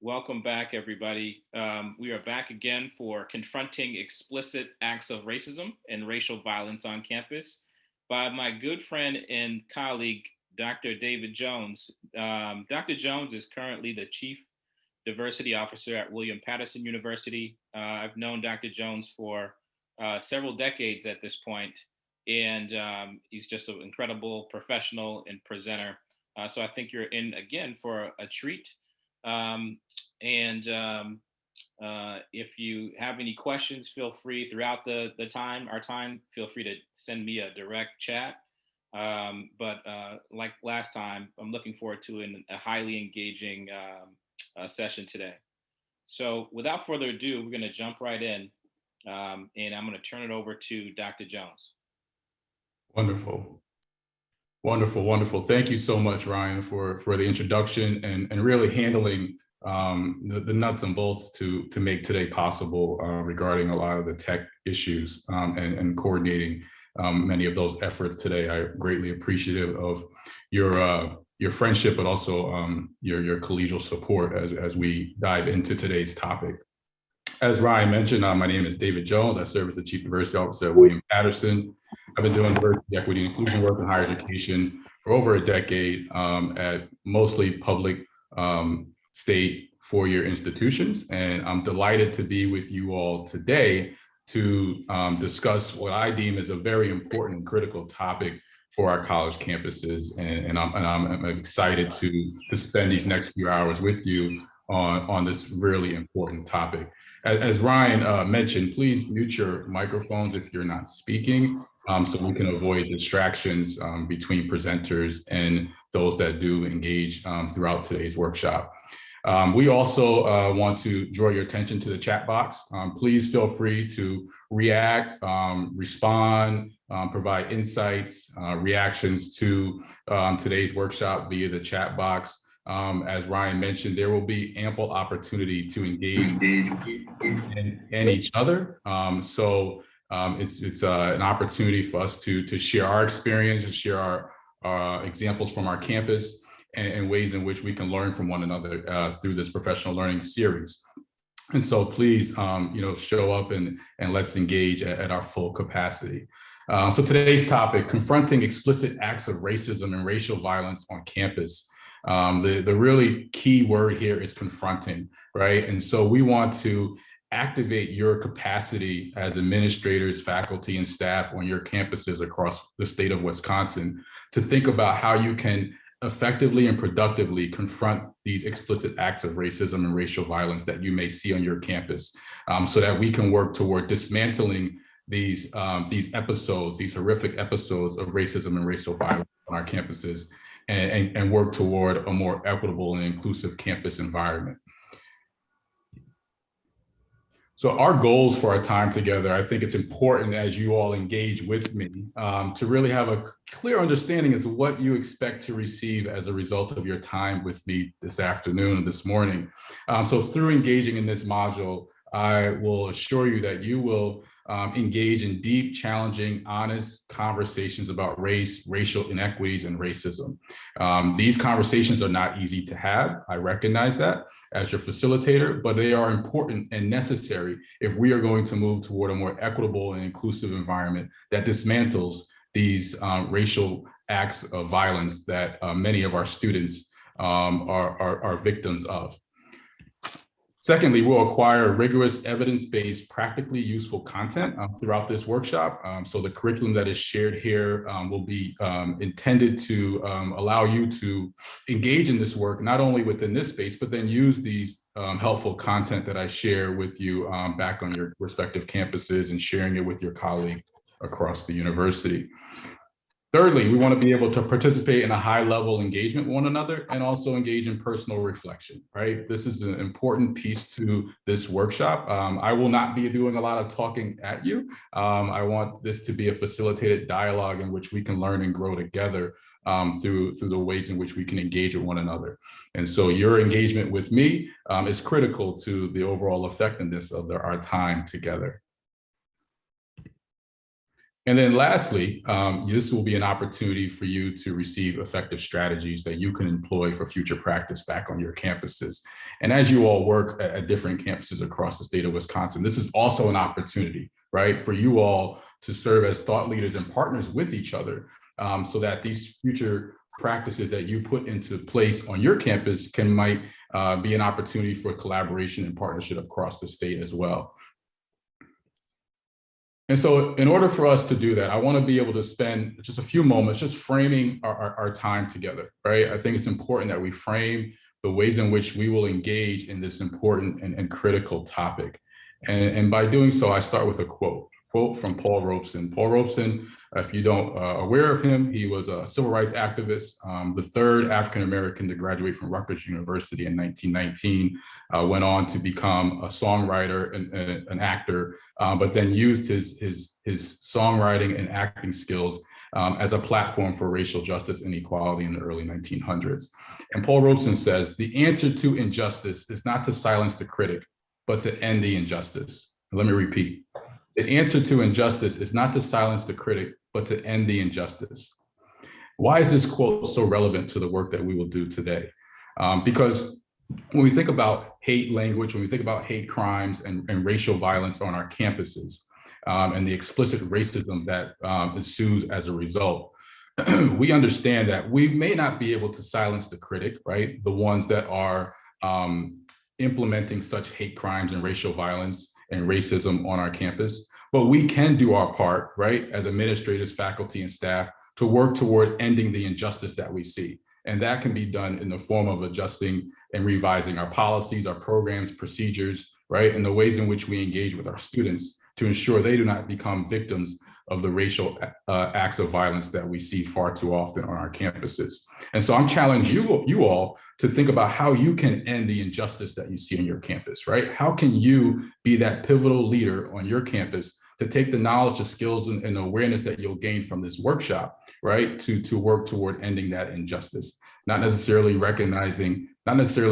Welcome back, everybody. We are back again for Confronting Explicit Acts of Racism and Racial Violence on Campus by my good friend and colleague, Dr. David Jones. Dr. Jones is currently the Chief Diversity Officer at William Patterson University. I've known Dr. Jones for several decades at this point, and he's just an incredible professional and presenter. So I think you're in again for a treat. Um, and If you have any questions, feel free throughout our time, feel free to send me a direct chat. But like last time, I'm looking forward to a highly engaging session today. So without further ado, we're going to jump right in, and I'm going to turn it over to Dr. Jones. Wonderful. Wonderful, wonderful. Thank you so much, Ryan, for the introduction and really handling the nuts and bolts to make today possible regarding a lot of the tech issues and coordinating many of those efforts today. I'm greatly appreciative of your friendship, but also your collegial support as we dive into today's topic. As Ryan mentioned, my name is David Jones. I serve as the Chief Diversity Officer at William Patterson. I've been doing diversity, equity, and inclusion work in higher education for over a decade at mostly public state four-year institutions. And I'm delighted to be with you all today to discuss what I deem is a very important and critical topic for our college campuses. And I'm excited to spend these next few hours with you on this really important topic. As Ryan mentioned, please mute your microphones if you're not speaking, so we can avoid distractions between presenters and those that do engage throughout today's workshop. We also want to draw your attention to the chat box. Please feel free to react, respond, provide insights, reactions to today's workshop via the chat box. As Ryan mentioned, there will be ample opportunity to engage and each other. So it's an opportunity for us to share our experience and share our examples from our campus and ways in which we can learn from one another through this professional learning series. And so please, show up and let's engage at our full capacity. So today's topic, confronting explicit acts of racism and racial violence on campus. The really key word here is confronting, right? And so we want to activate your capacity as administrators, faculty, and staff on your campuses across the state of Wisconsin to think about how you can effectively and productively confront these explicit acts of racism and racial violence that you may see on your campus, so that we can work toward dismantling these episodes, these horrific episodes of racism and racial violence on our campuses, and work toward a more equitable and inclusive campus environment. So our goals for our time together, I think it's important as you all engage with me to really have a clear understanding as to what you expect to receive as a result of your time with me this afternoon and this morning. So through engaging in this module, I will assure you that you will engage in deep, challenging, honest conversations about race, racial inequities, and racism. These conversations are not easy to have. I recognize that as your facilitator, but they are important and necessary if we are going to move toward a more equitable and inclusive environment that dismantles these racial acts of violence that many of our students are victims of. Secondly, we'll acquire rigorous evidence-based, practically useful content throughout this workshop. So the curriculum that is shared here will be intended to allow you to engage in this work, not only within this space, but then use these helpful content that I share with you back on your respective campuses and sharing it with your colleagues across the university. Thirdly, we want to be able to participate in a high-level engagement with one another and also engage in personal reflection, right? This is an important piece to this workshop. I will not be doing a lot of talking at you. I want this to be a facilitated dialogue in which we can learn and grow together through the ways in which we can engage with one another. And so your engagement with me is critical to the overall effectiveness of our time together. And then lastly, this will be an opportunity for you to receive effective strategies that you can employ for future practice back on your campuses. And as you all work at different campuses across the state of Wisconsin, this is also an opportunity, right, for you all to serve as thought leaders and partners with each other, so that these future practices that you put into place on your campus might be an opportunity for collaboration and partnership across the state as well. And so in order for us to do that, I want to be able to spend just a few moments just framing our time together, right? I think it's important that we frame the ways in which we will engage in this important and critical topic. And by doing so, I start with a quote from Paul Robeson. Paul Robeson, if you don't aware of him, he was a civil rights activist, the third African-American to graduate from Rutgers University in 1919, went on to become a songwriter and an actor, but then used his songwriting and acting skills as a platform for racial justice and equality in the early 1900s. And Paul Robeson says, the answer to injustice is not to silence the critic, but to end the injustice. Let me repeat. The answer to injustice is not to silence the critic, but to end the injustice. Why is this quote so relevant to the work that we will do today? Because when we think about hate language, when we think about hate crimes and racial violence on our campuses, and the explicit racism that ensues as a result, we understand that we may not be able to silence the critic, right? The ones that are implementing such hate crimes and racial violence and racism on our campus, but we can do our part, right, as administrators, faculty, and staff to work toward ending the injustice that we see. And that can be done in the form of adjusting and revising our policies, our programs, procedures, right, and the ways in which we engage with our students to ensure they do not become victims of the racial acts of violence that we see far too often on our campuses. And so I'm challenging you all to think about how you can end the injustice that you see on your campus, right? How can you be that pivotal leader on your campus to take the knowledge, the skills, and awareness that you'll gain from this workshop, right, to work toward ending that injustice, not necessarily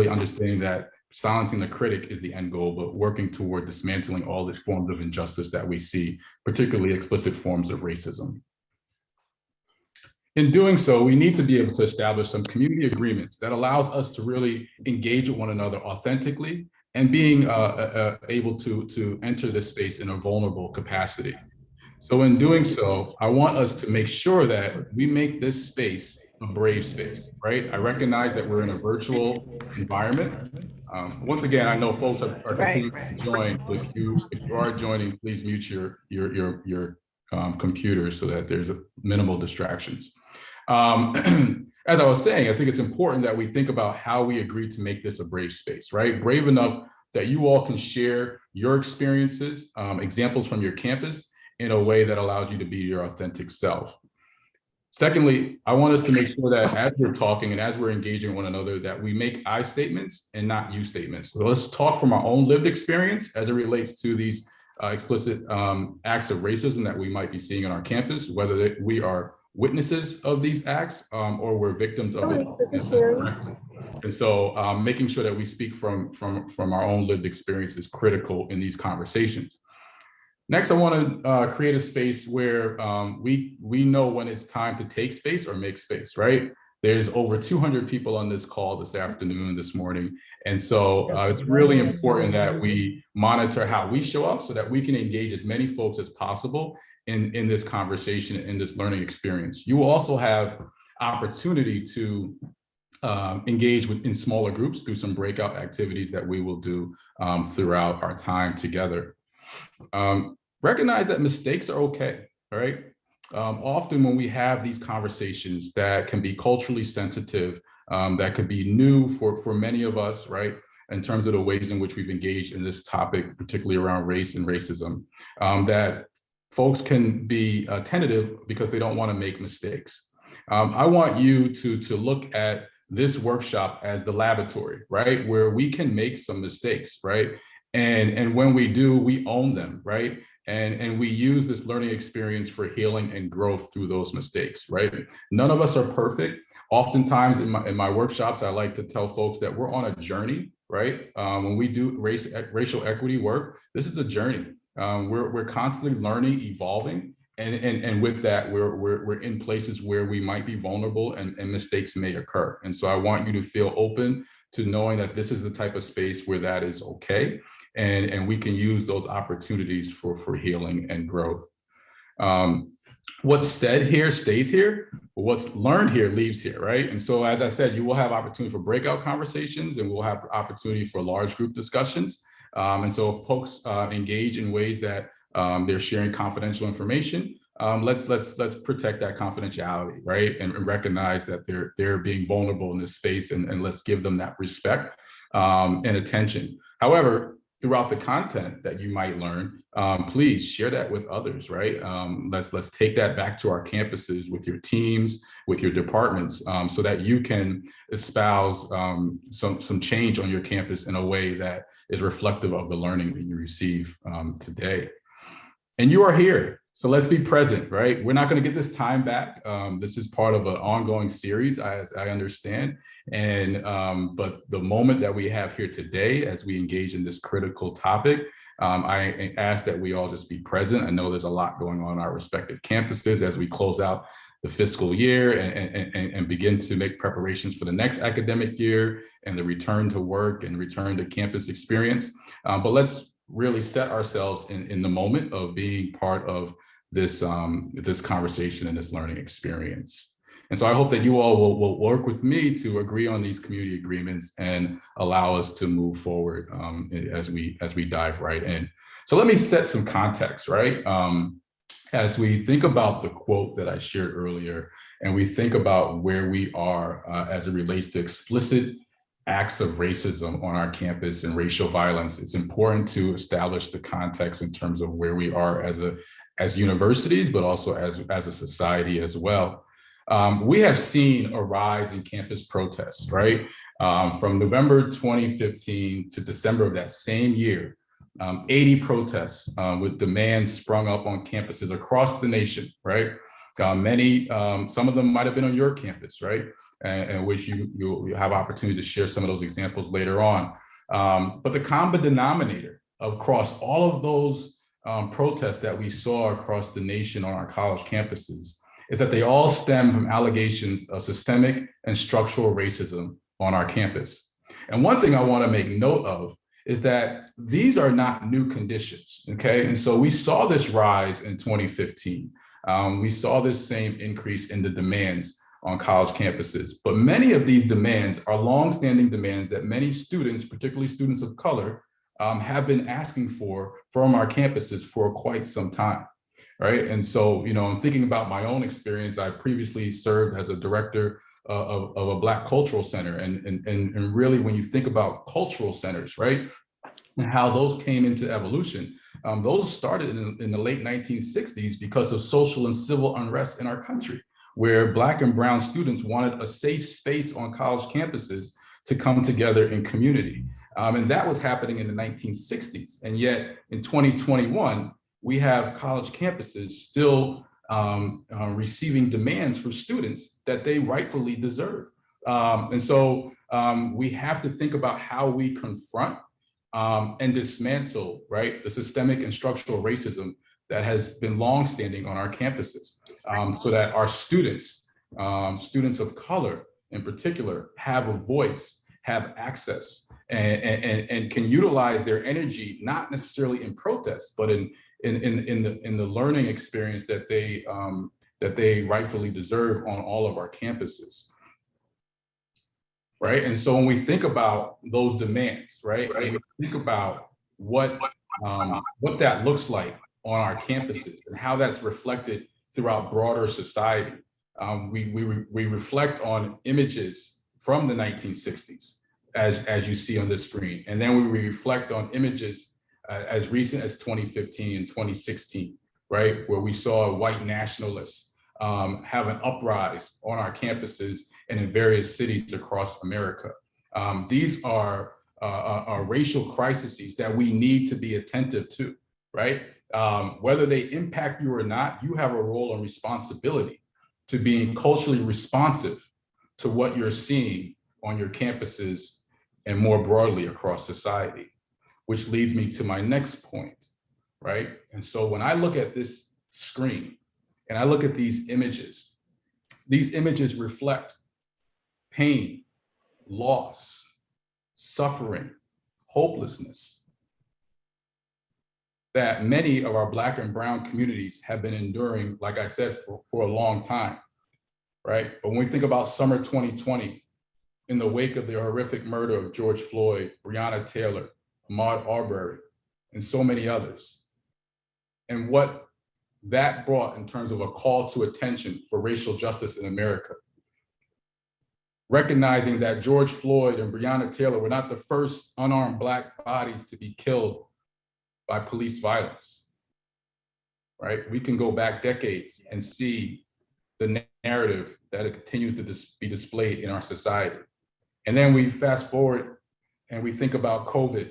understanding that silencing the critic is the end goal, but working toward dismantling all these forms of injustice that we see, particularly explicit forms of racism. In doing so, we need to be able to establish some community agreements that allows us to really engage with one another authentically and being able to enter this space in a vulnerable capacity. So in doing so, I want us to make sure that we make this space a brave space, right? I recognize that we're in a virtual environment. Once again, I know folks are continuing to join. So if you are joining, please mute your computers so that there's minimal distractions. As I was saying, I think it's important that we think about how we agree to make this a brave space, right? Brave enough that you all can share your experiences, examples from your campus in a way that allows you to be your authentic self. Secondly, I want us to make sure that as we're talking and as we're engaging one another, that we make I statements and not you statements. So let's talk from our own lived experience as it relates to these explicit acts of racism that we might be seeing on our campus, whether we are witnesses of these acts or we're victims of it. And so making sure that we speak from our own lived experience is critical in these conversations. Next, I want to create a space where we know when it's time to take space or make space, right? There's over 200 people on this call this afternoon, this morning. And so it's really important that we monitor how we show up so that we can engage as many folks as possible in this conversation, in this learning experience. You will also have opportunity to engage in smaller groups through some breakout activities that we will do throughout our time together. Recognize that mistakes are okay, right? Often when we have these conversations that can be culturally sensitive, that could be new for many of us, right? In terms of the ways in which we've engaged in this topic, particularly around race and racism, that folks can be tentative because they don't want to make mistakes. I want you to look at this workshop as the laboratory, right? Where we can make some mistakes, right? And when we do, we own them, right? And we use this learning experience for healing and growth through those mistakes, right? None of us are perfect. Oftentimes in my workshops, I like to tell folks that we're on a journey, right? When we do racial equity work, this is a journey. We're constantly learning, evolving, and with that, we're in places where we might be vulnerable and mistakes may occur. And so I want you to feel open to knowing that this is the type of space where that is okay. And we can use those opportunities for healing and growth. What's said here stays here, but what's learned here leaves here, right? And so, as I said, you will have opportunity for breakout conversations, and we'll have opportunity for large group discussions. And so, if folks engage in ways that they're sharing confidential information, let's protect that confidentiality, right? And recognize that they're being vulnerable in this space, and let's give them that respect and attention. However, throughout the content that you might learn, please share that with others, right? Let's take that back to our campuses with your teams, with your departments, so that you can espouse some change on your campus in a way that is reflective of the learning that you receive today. And you are here, so let's be present, right? We're not going to get this time back. This is part of an ongoing series, as I understand. And but the moment that we have here today, as we engage in this critical topic, I ask that we all just be present. I know there's a lot going on our respective campuses as we close out the fiscal year and begin to make preparations for the next academic year and the return to work and return to campus experience. But let's really set ourselves in the moment of being part of this this conversation and this learning experience. And so I hope that you all will work with me to agree on these community agreements and allow us to move forward as we dive right in. So let me set some context, right? As we think about the quote that I shared earlier, and we think about where we are as it relates to explicit acts of racism on our campus and racial violence, it's important to establish the context in terms of where we are as universities, but also as a society as well. We have seen a rise in campus protests, right? From November 2015 to December of that same year, 80 protests with demands sprung up on campuses across the nation, right? Some of them might have been on your campus, right? And which you'll have opportunities to share some of those examples later on. But the common denominator across all of those protests that we saw across the nation on our college campuses is that they all stem from allegations of systemic and structural racism on our campus. And one thing I want to make note of is that these are not new conditions, okay? And so we saw this rise in 2015. We saw this same increase in the demands on college campuses, but many of these demands are longstanding demands that many students, particularly students of color, have been asking for from our campuses for quite some time. Right. And so, you know, I'm thinking about my own experience. I previously served as a director of a Black cultural center. And really, when you think about cultural centers, right, and how those came into evolution, those started in the late 1960s because of social and civil unrest in our country, where Black and brown students wanted a safe space on college campuses to come together in community. And that was happening in the 1960s. And yet in 2021, we have college campuses still receiving demands for students that they rightfully deserve. And so we have to think about how we confront and dismantle, right, the systemic and structural racism that has been longstanding on our campuses, so that our students, students of color in particular, have a voice, have access, and can utilize their energy, not necessarily in protest, but in the learning experience that they rightfully deserve on all of our campuses, right? And so when we think about those demands, right, and we think about what that looks like on our campuses and how that's reflected throughout broader society, we reflect on images from the 1960s, as you see on this screen, and then we reflect on images as recent as 2015 and 2016, right, where we saw white nationalists have an uprise on our campuses and in various cities across America. These are racial crises that we need to be attentive to, right? Whether they impact you or not, you have a role and responsibility to being culturally responsive to what you're seeing on your campuses and more broadly across society. Which leads me to my next point, right? And so when I look at this screen, and I look at these images reflect pain, loss, suffering, hopelessness that many of our Black and brown communities have been enduring, like I said, for a long time, right? But when we think about summer 2020, in the wake of the horrific murder of George Floyd, Breonna Taylor, Ahmaud Arbery, and so many others, and what that brought in terms of a call to attention for racial justice in America, recognizing that George Floyd and Breonna Taylor were not the first unarmed Black bodies to be killed by police violence, right? We can go back decades and see the narrative that it continues to be displayed in our society. And then we fast forward and we think about COVID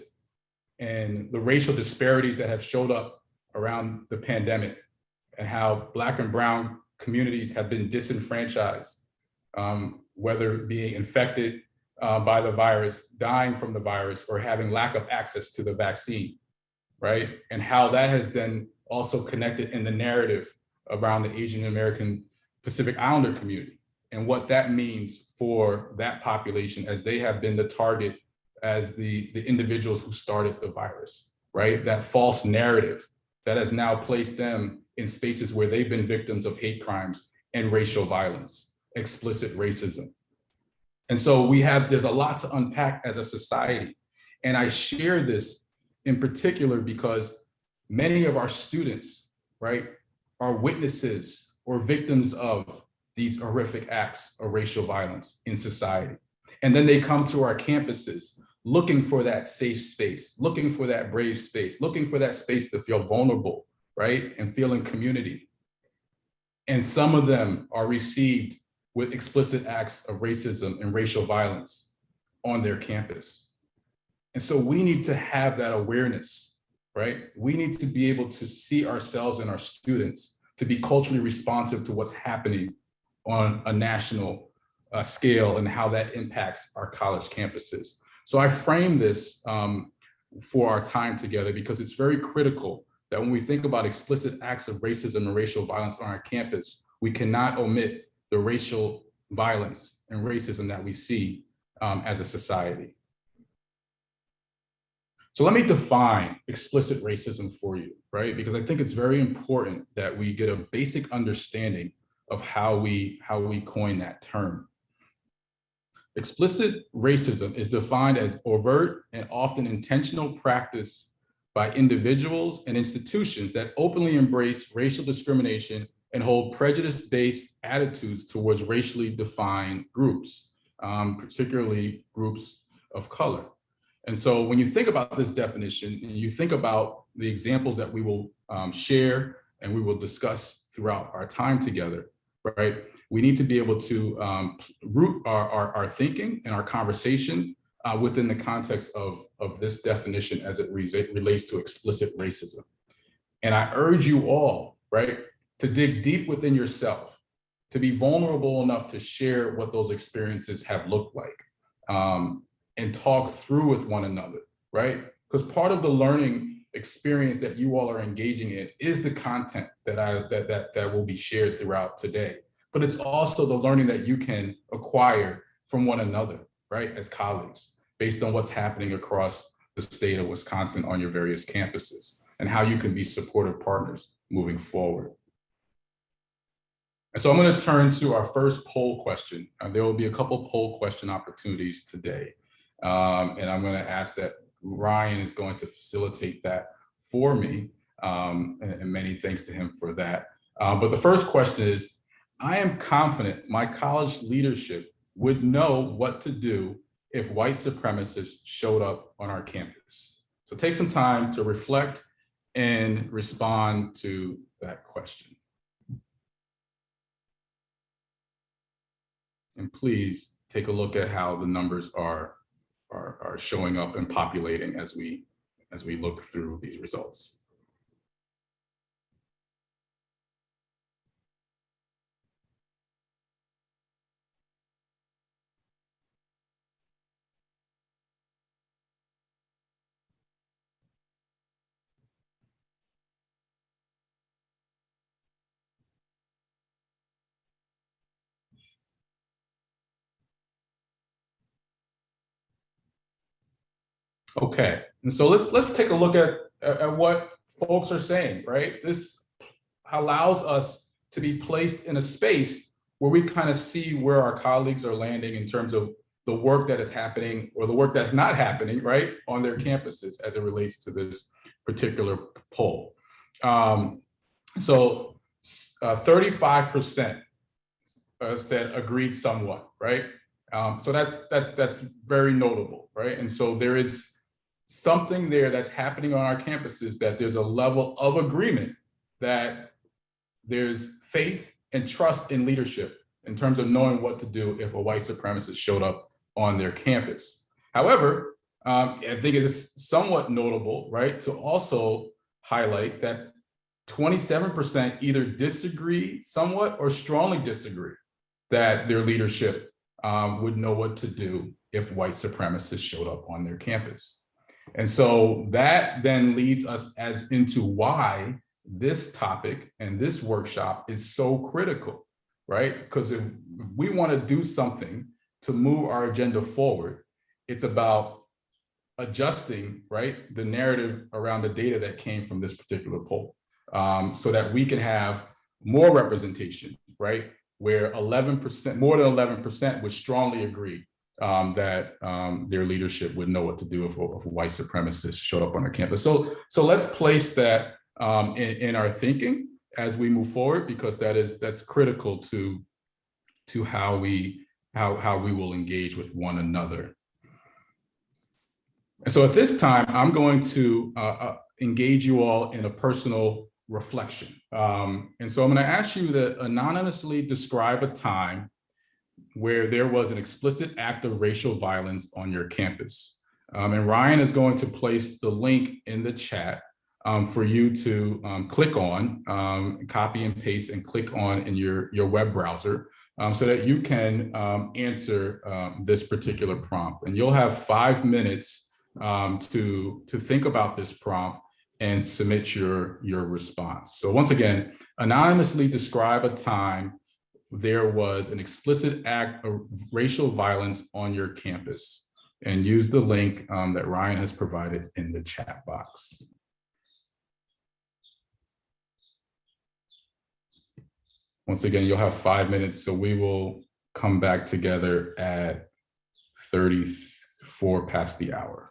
and the racial disparities that have showed up around the pandemic and how Black and brown communities have been disenfranchised, whether being infected by the virus, dying from the virus, or having lack of access to the vaccine, right? And how that has then also connected in the narrative around the Asian American Pacific Islander community and what that means for that population as they have been the target as the individuals who started the virus, right? That false narrative that has now placed them in spaces where they've been victims of hate crimes and racial violence, explicit racism. And so there's a lot to unpack as a society. And I share this in particular because many of our students, right, are witnesses or victims of these horrific acts of racial violence in society. And then they come to our campuses looking for that safe space, looking for that brave space, looking for that space to feel vulnerable, right, and feel in community. And some of them are received with explicit acts of racism and racial violence on their campus. And so we need to have that awareness, right? We need to be able to see ourselves and our students to be culturally responsive to what's happening on a national scale and how that impacts our college campuses. So I frame this for our time together because it's very critical that when we think about explicit acts of racism and racial violence on our campus, we cannot omit the racial violence and racism that we see as a society. So let me define explicit racism for you, right? Because I think it's very important that we get a basic understanding of how we coin that term. Explicit racism is defined as overt and often intentional practice by individuals and institutions that openly embrace racial discrimination and hold prejudice-based attitudes towards racially defined groups, particularly groups of color. And so when you think about this definition and you think about the examples that we will share and we will discuss throughout our time together, right? We need to be able to root our thinking and our conversation within the context of this definition as it relates to explicit racism. And I urge you all, right, to dig deep within yourself, to be vulnerable enough to share what those experiences have looked like. And talk through with one another, right? Because part of the learning experience that you all are engaging in is the content that will be shared throughout today. But it's also the learning that you can acquire from one another, right, as colleagues, based on what's happening across the state of Wisconsin on your various campuses, and how you can be supportive partners moving forward. And so I'm going to turn to our first poll question. There will be a couple poll question opportunities today. And I'm going to ask that Ryan is going to facilitate that for me. And many thanks to him for that. But the first question is, I am confident my college leadership would know what to do if white supremacists showed up on our campus. So take some time to reflect and respond to that question. And please take a look at how the numbers are showing up and populating as we look through these results. Okay, and so let's take a look at what folks are saying, right? This allows us to be placed in a space where we kind of see where our colleagues are landing in terms of the work that is happening or the work that's not happening, right, on their campuses as it relates to this particular poll. So 35% said agreed somewhat, right? So that's very notable, right? And so there is something there that's happening on our campuses, that there's a level of agreement that there's faith and trust in leadership in terms of knowing what to do if a white supremacist showed up on their campus. However, I think it is somewhat notable, right, to also highlight that 27% either disagree somewhat or strongly disagree that their leadership would know what to do if white supremacists showed up on their campus. And so that then leads us as into why this topic and this workshop is so critical, right? Because if we want to do something to move our agenda forward, it's about adjusting, right, the narrative around the data that came from this particular poll, so that we can have more representation, right, where 11%, more than 11% would strongly agree that their leadership would know what to do if a white supremacist showed up on their campus. So let's place that in our thinking as we move forward, because that's critical to how we will engage with one another. And so at this time, I'm going to engage you all in a personal reflection. And so I'm going to ask you to anonymously describe a time where there was an explicit act of racial violence on your campus. And Ryan is going to place the link in the chat for you to click on, copy and paste and click on in your web browser, so that you can answer this particular prompt. And you'll have 5 minutes to think about this prompt and submit your response. So once again, anonymously describe a time there was an explicit act of racial violence on your campus, and use the link that Ryan has provided in the chat box. Once again, you'll have 5 minutes, so we will come back together at 34 past the hour.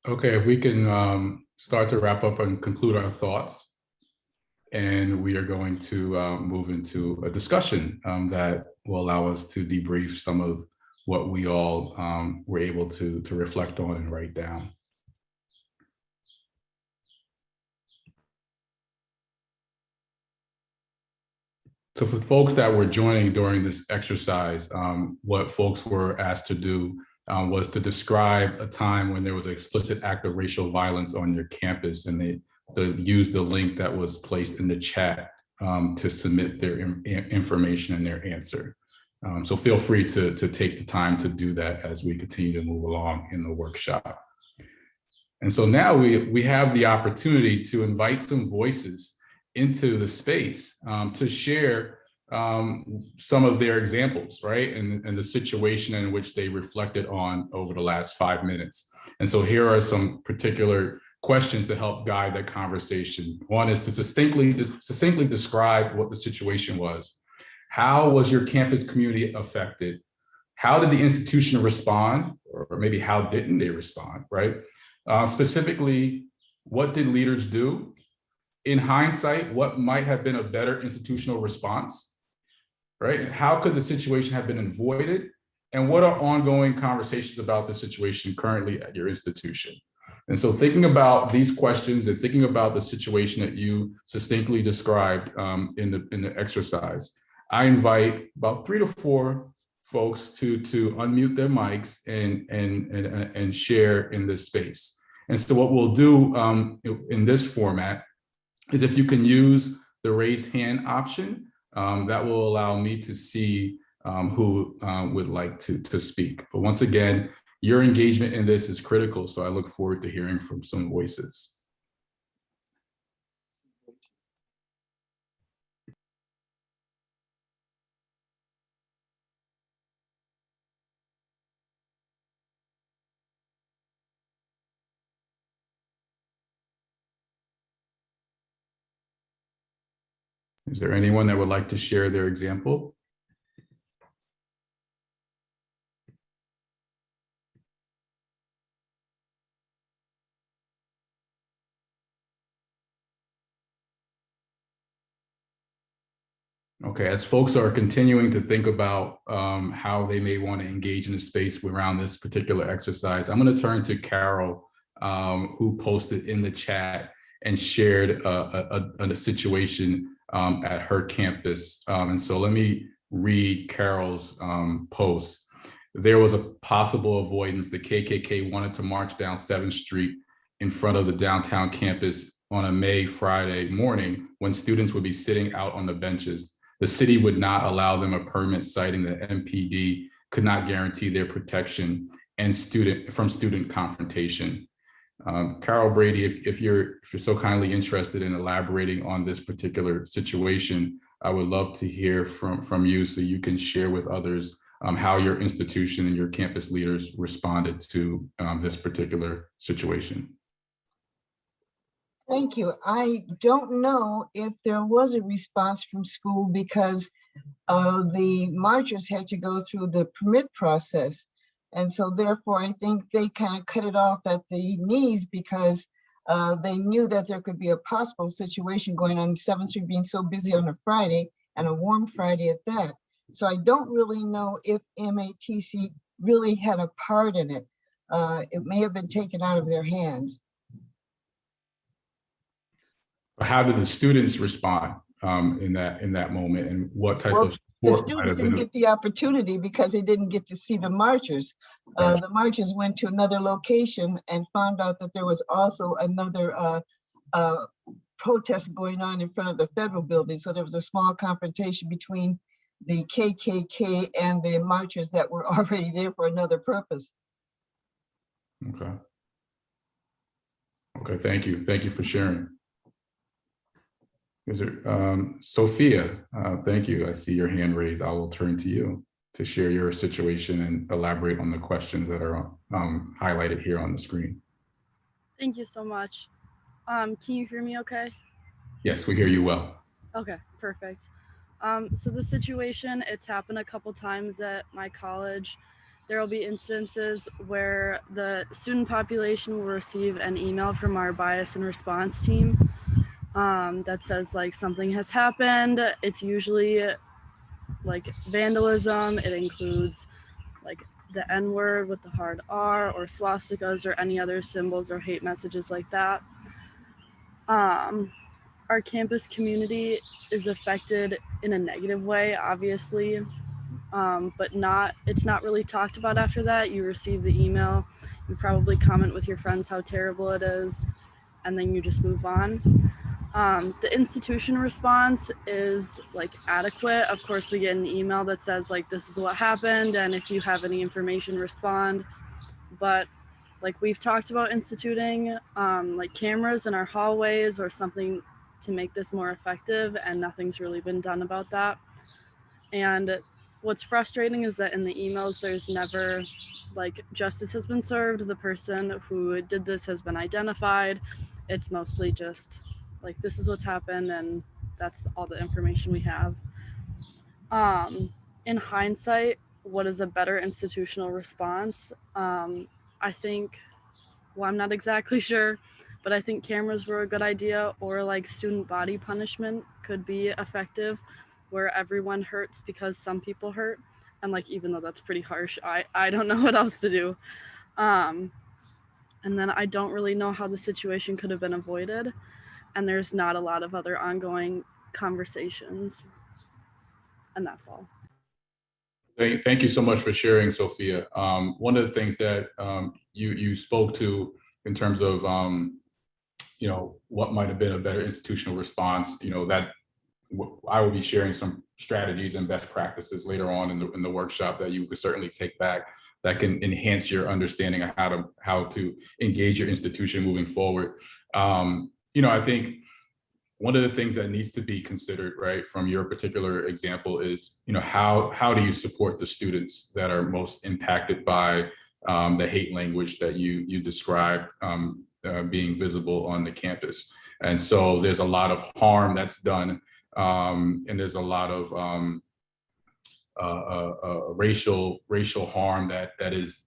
Okay, if we can start to wrap up and conclude our thoughts. And we are going to move into a discussion that will allow us to debrief some of what we all were able to reflect on and write down. So for folks that were joining during this exercise, what folks were asked to do was to describe a time when there was an explicit act of racial violence on your campus, and they used the link that was placed in the chat to submit their information and their answer. So feel free to take the time to do that as we continue to move along in the workshop. And so now we have the opportunity to invite some voices into the space to share some of their examples, right? And the situation in which they reflected on over the last 5 minutes. And so here are some particular questions to help guide that conversation. One is to succinctly describe what the situation was. How was your campus community affected? How did the institution respond? Or maybe how didn't they respond, right? Specifically, what did leaders do? In hindsight, what might have been a better institutional response, right? And how could the situation have been avoided? And what are ongoing conversations about the situation currently at your institution? And so thinking about these questions and thinking about the situation that you succinctly described in the exercise, I invite about 3 to 4 folks to unmute their mics and share in this space. And so what we'll do in this format is, if you can use the raise hand option, that will allow me to see who would like to speak. But once again, your engagement in this is critical, so I look forward to hearing from some voices. Is there anyone that would like to share their example? Okay, as folks are continuing to think about how they may want to engage in the space around this particular exercise, I'm going to turn to Carol, who posted in the chat and shared a situation at her campus. And so let me read Carol's post. There was a possible avoidance. The KKK wanted to march down 7th Street in front of the downtown campus on a Friday morning, when students would be sitting out on the benches. The city would not allow them a permit, citing the MPD could not guarantee their protection and from student confrontation. Carol Brady, if you're so kindly interested in elaborating on this particular situation, I would love to hear from you, so you can share with others how your institution and your campus leaders responded to this particular situation. Thank you. I don't know if there was a response from school, because the marchers had to go through the permit process. And so therefore, I think they kind of cut it off at the knees, because they knew that there could be a possible situation going on 7th Street being so busy on a Friday, and a warm Friday at that. So I don't really know if MATC really had a part in it. It may have been taken out of their hands. How did the students respond in that moment, and what type Well, of the support might students have didn't been? get the opportunity because they didn't get to see the marchers. Right. The marchers went to another location and found out that there was also another protest going on in front of the federal building. So there was a small confrontation between the KKK and the marchers that were already there for another purpose. Okay. Okay, thank you. Thank you for sharing. Is there, Sophia, thank you. I see your hand raised. I will turn to you to share your situation and elaborate on the questions that are highlighted here on the screen. Thank you so much. Can you hear me okay? Yes, we hear you well. Okay, perfect. So the situation, it's happened a couple times at my college. There will be instances where the student population will receive an email from our bias and response team that says like something has happened. It's usually like vandalism. It includes like the N-word with the hard R or swastikas or any other symbols or hate messages like that. Our campus community is affected in a negative way, obviously, but it's not really talked about after that. You receive the email, you probably comment with your friends how terrible it is, and then you just move on. The institution response is like adequate. Of course, we get an email that says like, this is what happened, and if you have any information, respond. But like we've talked about instituting like cameras in our hallways or something to make this more effective, and nothing's really been done about that. And what's frustrating is that in the emails, there's never like justice has been served. The person who did this has been identified. It's mostly just like, this is what's happened, and that's all the information we have. In hindsight, what is a better institutional response? I think, well, I'm not exactly sure, but I think cameras were a good idea, or like student body punishment could be effective, where everyone hurts because some people hurt. And like, even though that's pretty harsh, I don't know what else to do. And then I don't really know how the situation could have been avoided. And there's not a lot of other ongoing conversations. And that's all. Thank you so much for sharing, Sophia. One of the things that you spoke to in terms of what might have been a better institutional response, that I will be sharing some strategies and best practices later on in the workshop that you could certainly take back that can enhance your understanding of how to engage your institution moving forward. I think one of the things that needs to be considered, right, from your particular example is, how do you support the students that are most impacted by the hate language that you described being visible on the campus? And so there's a lot of harm that's done, and there's a lot of racial harm that is,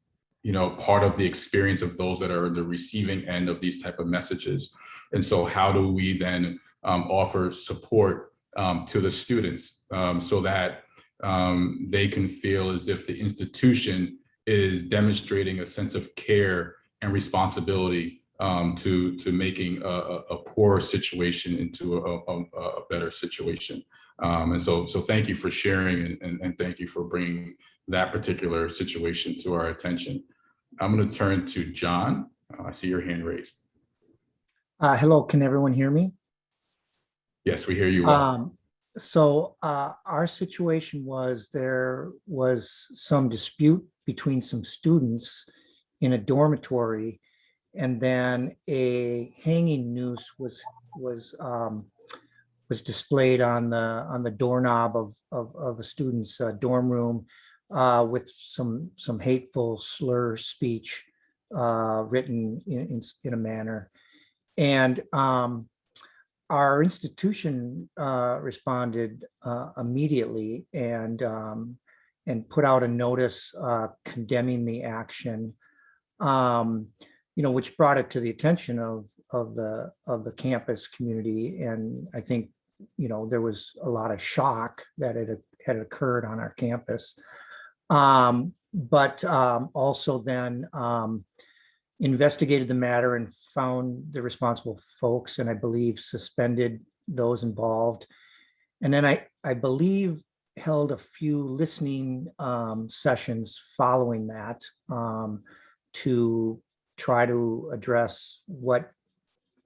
part of the experience of those that are the receiving end of these type of messages. And so how do we then offer support to the students so that they can feel as if the institution is demonstrating a sense of care and responsibility to making a poor situation into a better situation. And so thank you for sharing, and thank you for bringing that particular situation to our attention. I'm going to turn to John. I see your hand raised. Hello, can everyone hear me? Yes, we hear you well. Our situation was, there was some dispute between some students in a dormitory, and then a hanging noose was displayed on the doorknob of a student's dorm room with some hateful slur speech written in a manner. And our institution responded immediately and put out a notice condemning the action, which brought it to the attention of the campus community. And I think, there was a lot of shock that it had occurred on our campus. But also then investigated the matter and found the responsible folks, and I believe suspended those involved. And then I believe held a few listening sessions following that to try to address what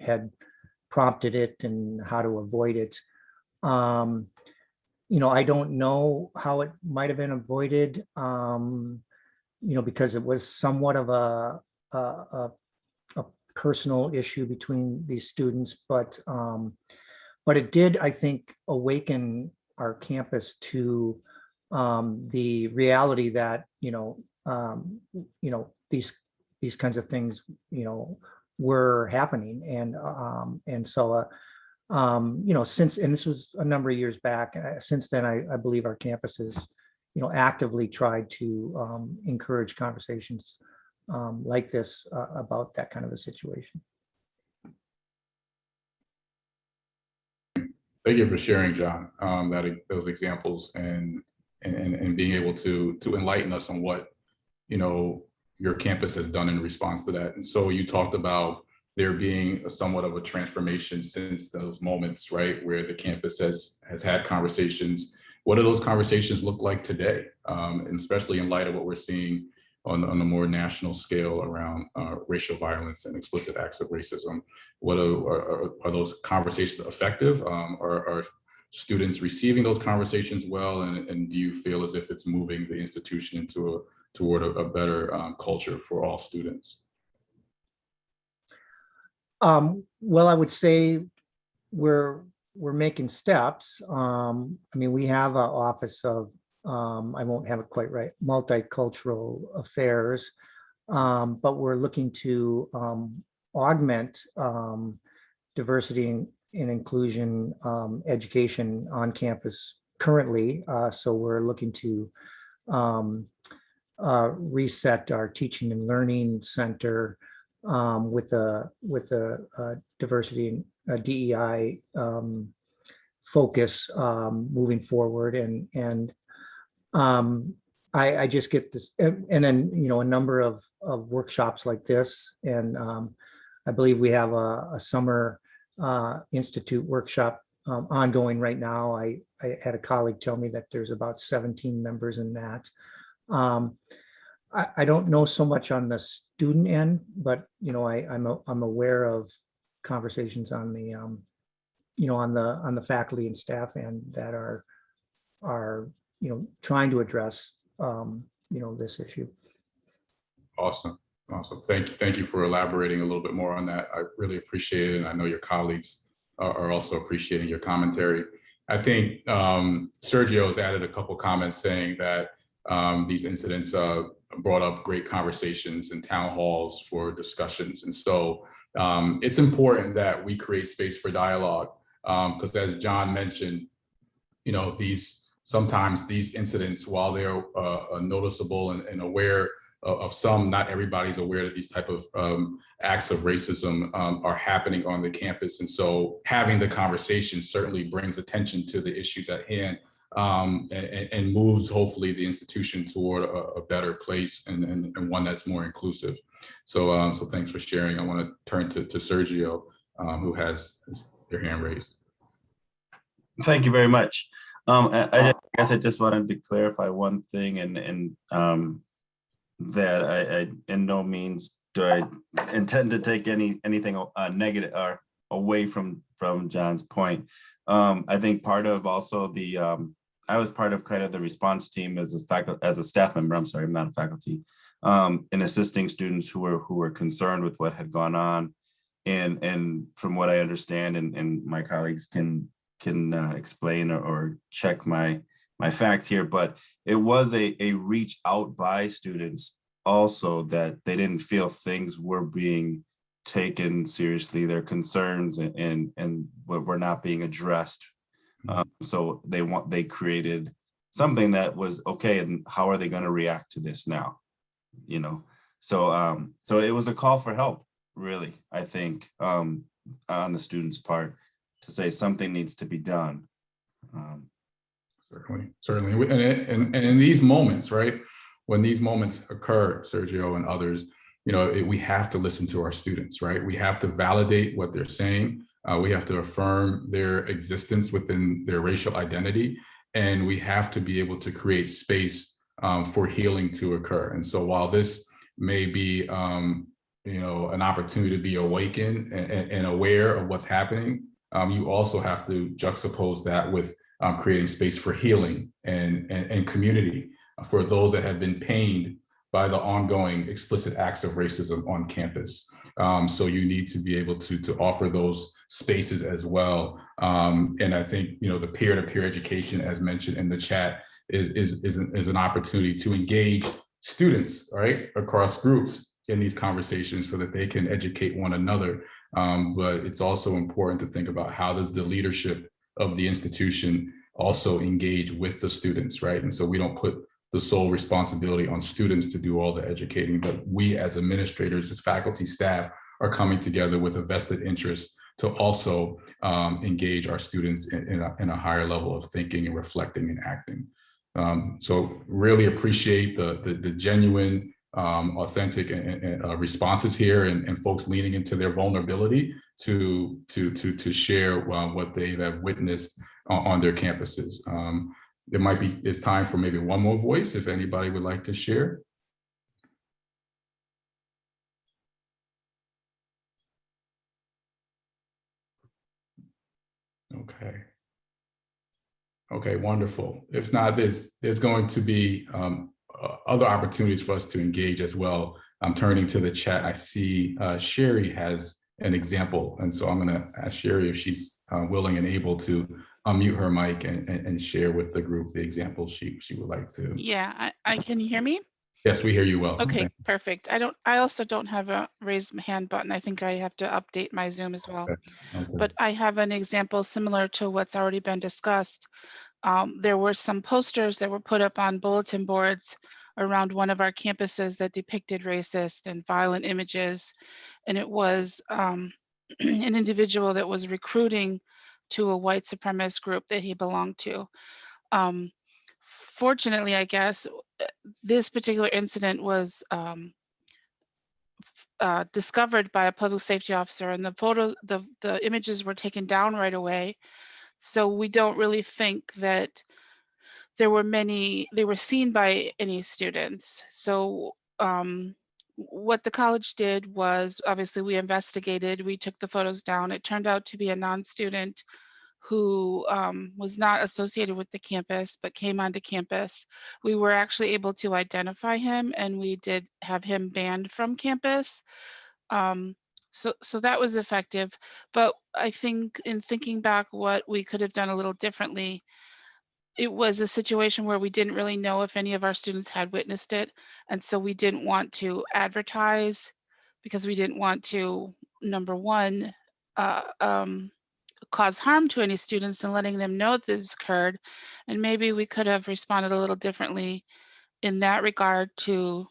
had prompted it and how to avoid it. I don't know how it might have been avoided, because it was somewhat of a personal issue between these students, but it did, I think, awaken our campus to the reality that these kinds of things were happening, and so since, and this was a number of years back, since then I believe our campus has actively tried to encourage conversations like this about that kind of a situation. Thank you for sharing, John, those examples and being able to enlighten us on what your campus has done in response to that. And so you talked about there being somewhat of a transformation since those moments, right, where the campus has had conversations. What do those conversations look like today, and especially in light of what we're seeing on a more national scale around racial violence and explicit acts of racism? What are those conversations effective? Are students receiving those conversations well? And do you feel as if it's moving the institution toward a better culture for all students? Well, I would say we're making steps. We have an office of, I won't have it quite right, multicultural affairs, but we're looking to augment diversity and inclusion education on campus currently. So we're looking to reset our teaching and learning center with a diversity and DEI focus moving forward, and I just get this, and then a number of workshops like this, and I believe we have a summer institute workshop ongoing right now. I had a colleague tell me that there's about 17 members in that. I don't know so much on the student end, but I'm aware of conversations on the on the faculty and staff end that are trying to address this issue. Awesome. Thank you for elaborating a little bit more on that. I really appreciate it, and I know your colleagues are also appreciating your commentary. I think Sergio has added a couple comments saying that these incidents brought up great conversations in town halls for discussions. And so it's important that we create space for dialogue, because as John mentioned, sometimes these incidents, while they're noticeable and aware of some, not everybody's aware that these type of acts of racism are happening on the campus. And so having the conversation certainly brings attention to the issues at hand, and moves hopefully the institution toward a better place and one that's more inclusive. So thanks for sharing. I want to turn to Sergio, who has your hand raised. Thank you very much. I guess I just wanted to clarify one thing, and that I in no means do I intend to take anything negative or away from John's point. I think part of also the I was part of kind of the response team as a staff member. I'm sorry, I'm not a faculty, in assisting students who were concerned with what had gone on, and from what I understand, and my colleagues can explain or check my facts here, but it was a reach out by students also, that they didn't feel things were being taken seriously, their concerns and what were not being addressed. So they created something that was okay, and how are they going to react to this now? So it was a call for help, really, I think, on the students' part, to say something needs to be done. Certainly. And in these moments, right, when these moments occur, Sergio and others, we have to listen to our students, right? We have to validate what they're saying. We have to affirm their existence within their racial identity, and we have to be able to create space for healing to occur. And so while this may be, an opportunity to be awakened and aware of what's happening, you also have to juxtapose that with creating space for healing and community for those that have been pained by the ongoing explicit acts of racism on campus. So you need to be able to offer those spaces as well. And I think, the peer-to-peer education, as mentioned in the chat, is an opportunity to engage students, right, across groups in these conversations so that they can educate one another. But it's also important to think about how does the leadership of the institution also engage with the students, right? And so we don't put the sole responsibility on students to do all the educating, but we as administrators, as faculty, staff, are coming together with a vested interest to also engage our students in a higher level of thinking and reflecting and acting. So really appreciate the genuine, authentic and responses here, and folks leaning into their vulnerability to share what they have witnessed on their campuses. It's time for maybe one more voice if anybody would like to share. Okay, wonderful. If not, there's going to be other opportunities for us to engage as well. I'm turning to the chat. I see Sherry has an example, and so I'm going to ask Sherry if she's willing and able to unmute her mic and share with the group the example she would like to. Yeah, I can you hear me? Yes, we hear you well. Okay, perfect. I also don't have a raised hand button. I think I have to update my Zoom as well. Okay. But I have an example similar to what's already been discussed. There were some posters that were put up on bulletin boards around one of our campuses that depicted racist and violent images. And it was an individual that was recruiting to a white supremacist group that he belonged to. Fortunately, I guess, this particular incident was discovered by a public safety officer, and the images were taken down right away. So we don't really think that they were seen by any students. So what the college did was, obviously we investigated, we took the photos down. It turned out to be a non-student who was not associated with the campus, but came onto campus. We were actually able to identify him, and we did have him banned from campus. So that was effective. But I think in thinking back what we could have done a little differently, it was a situation where we didn't really know if any of our students had witnessed it. And so we didn't want to advertise, because we didn't want to, number one, cause harm to any students and letting them know this occurred. And maybe we could have responded a little differently in that regard, to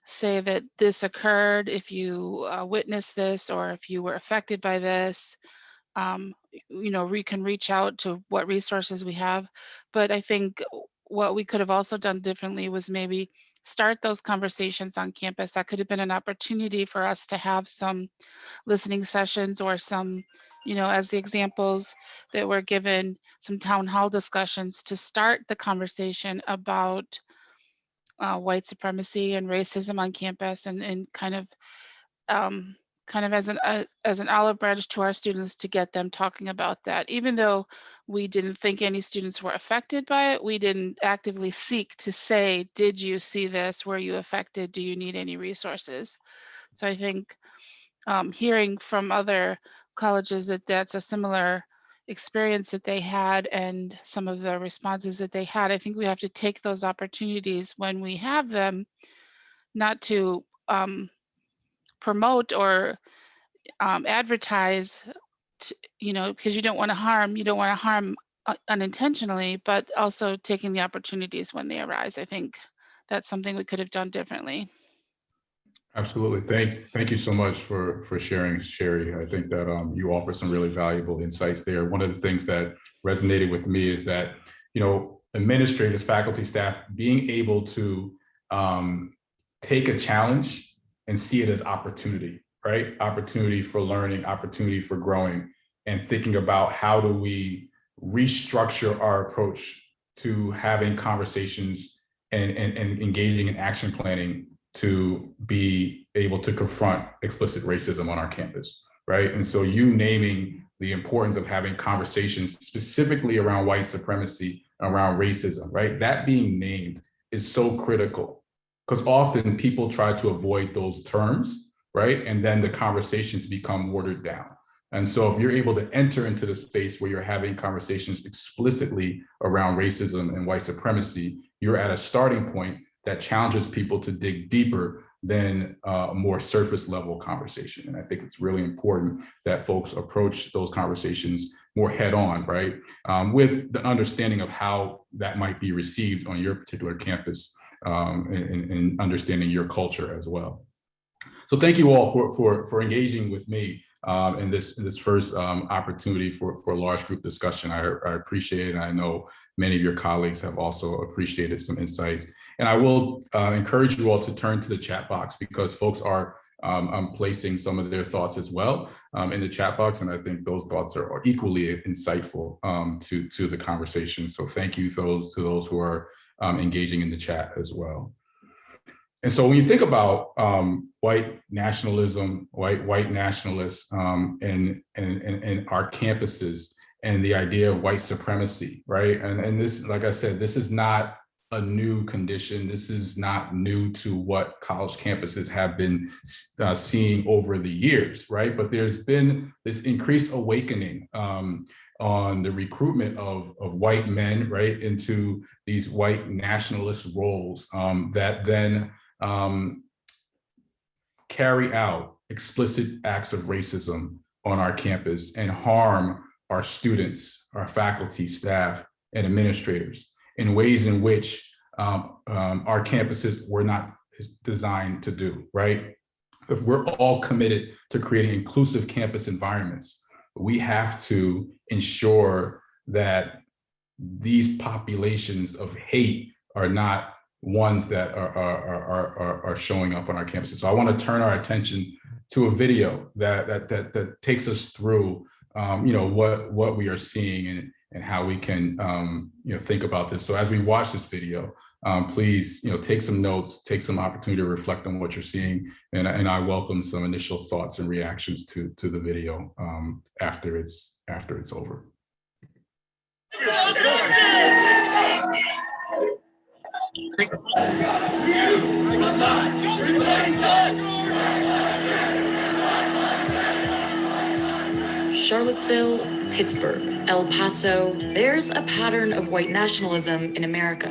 say that this occurred if you witnessed this, or if you were affected by this. We can reach out to what resources we have. But I think what we could have also done differently was maybe start those conversations on campus. That could have been an opportunity for us to have some listening sessions, or some, as the examples that were given, some town hall discussions to start the conversation about white supremacy and racism on campus, and kind of as an olive branch to our students, to get them talking about that. Even though we didn't think any students were affected by it, we didn't actively seek to say, did you see this? Were you affected? Do you need any resources? So I think hearing from other colleges that that's a similar experience that they had, and some of the responses that they had, I think we have to take those opportunities when we have them, not to promote or advertise, because you don't want to harm unintentionally, but also taking the opportunities when they arise. I think that's something we could have done differently. Absolutely. Thank you so much for sharing, Sherry. I think that you offer some really valuable insights there. One of the things that resonated with me is that, administrators, faculty, staff being able to take a challenge and see it as opportunity, right? Opportunity for learning, opportunity for growing, and thinking about how do we restructure our approach to having conversations and engaging in action planning to be able to confront explicit racism on our campus, right? And so you naming the importance of having conversations specifically around white supremacy, around racism, right? That being named is so critical because often people try to avoid those terms, right? And then the conversations become watered down. And so if you're able to enter into the space where you're having conversations explicitly around racism and white supremacy, you're at a starting point that challenges people to dig deeper than a more surface level conversation. And I think it's really important that folks approach those conversations more head on, right? With the understanding of how that might be received on your particular campus and understanding your culture as well. So thank you all for engaging with me in this first opportunity for a large group discussion. I appreciate it, and I know many of your colleagues have also appreciated some insights. And I will encourage you all to turn to the chat box because folks are placing some of their thoughts as well in the chat box, and I think those thoughts are equally insightful to the conversation. So thank you to those who are engaging in the chat as well. And so when you think about white nationalism, white nationalists and our campuses and the idea of white supremacy, right? And this, like I said, this is not a new condition. This is not new to what college campuses have been seeing over the years, right? But there's been this increased awakening on the recruitment of white men, right, into these white nationalist roles that then carry out explicit acts of racism on our campus and harm our students, our faculty, staff, and administrators in ways in which our campuses were not designed to do, right? If we're all committed to creating inclusive campus environments, we have to ensure that these populations of hate are not ones that are showing up on our campuses. So I want to turn our attention to a video that takes us through what we are seeing and how we can think about this. So as we watch this video, please take some notes, take some opportunity to reflect on what you're seeing, and I welcome some initial thoughts and reactions to the video after it's over. Charlottesville, Pittsburgh, El Paso, there's a pattern of white nationalism in America.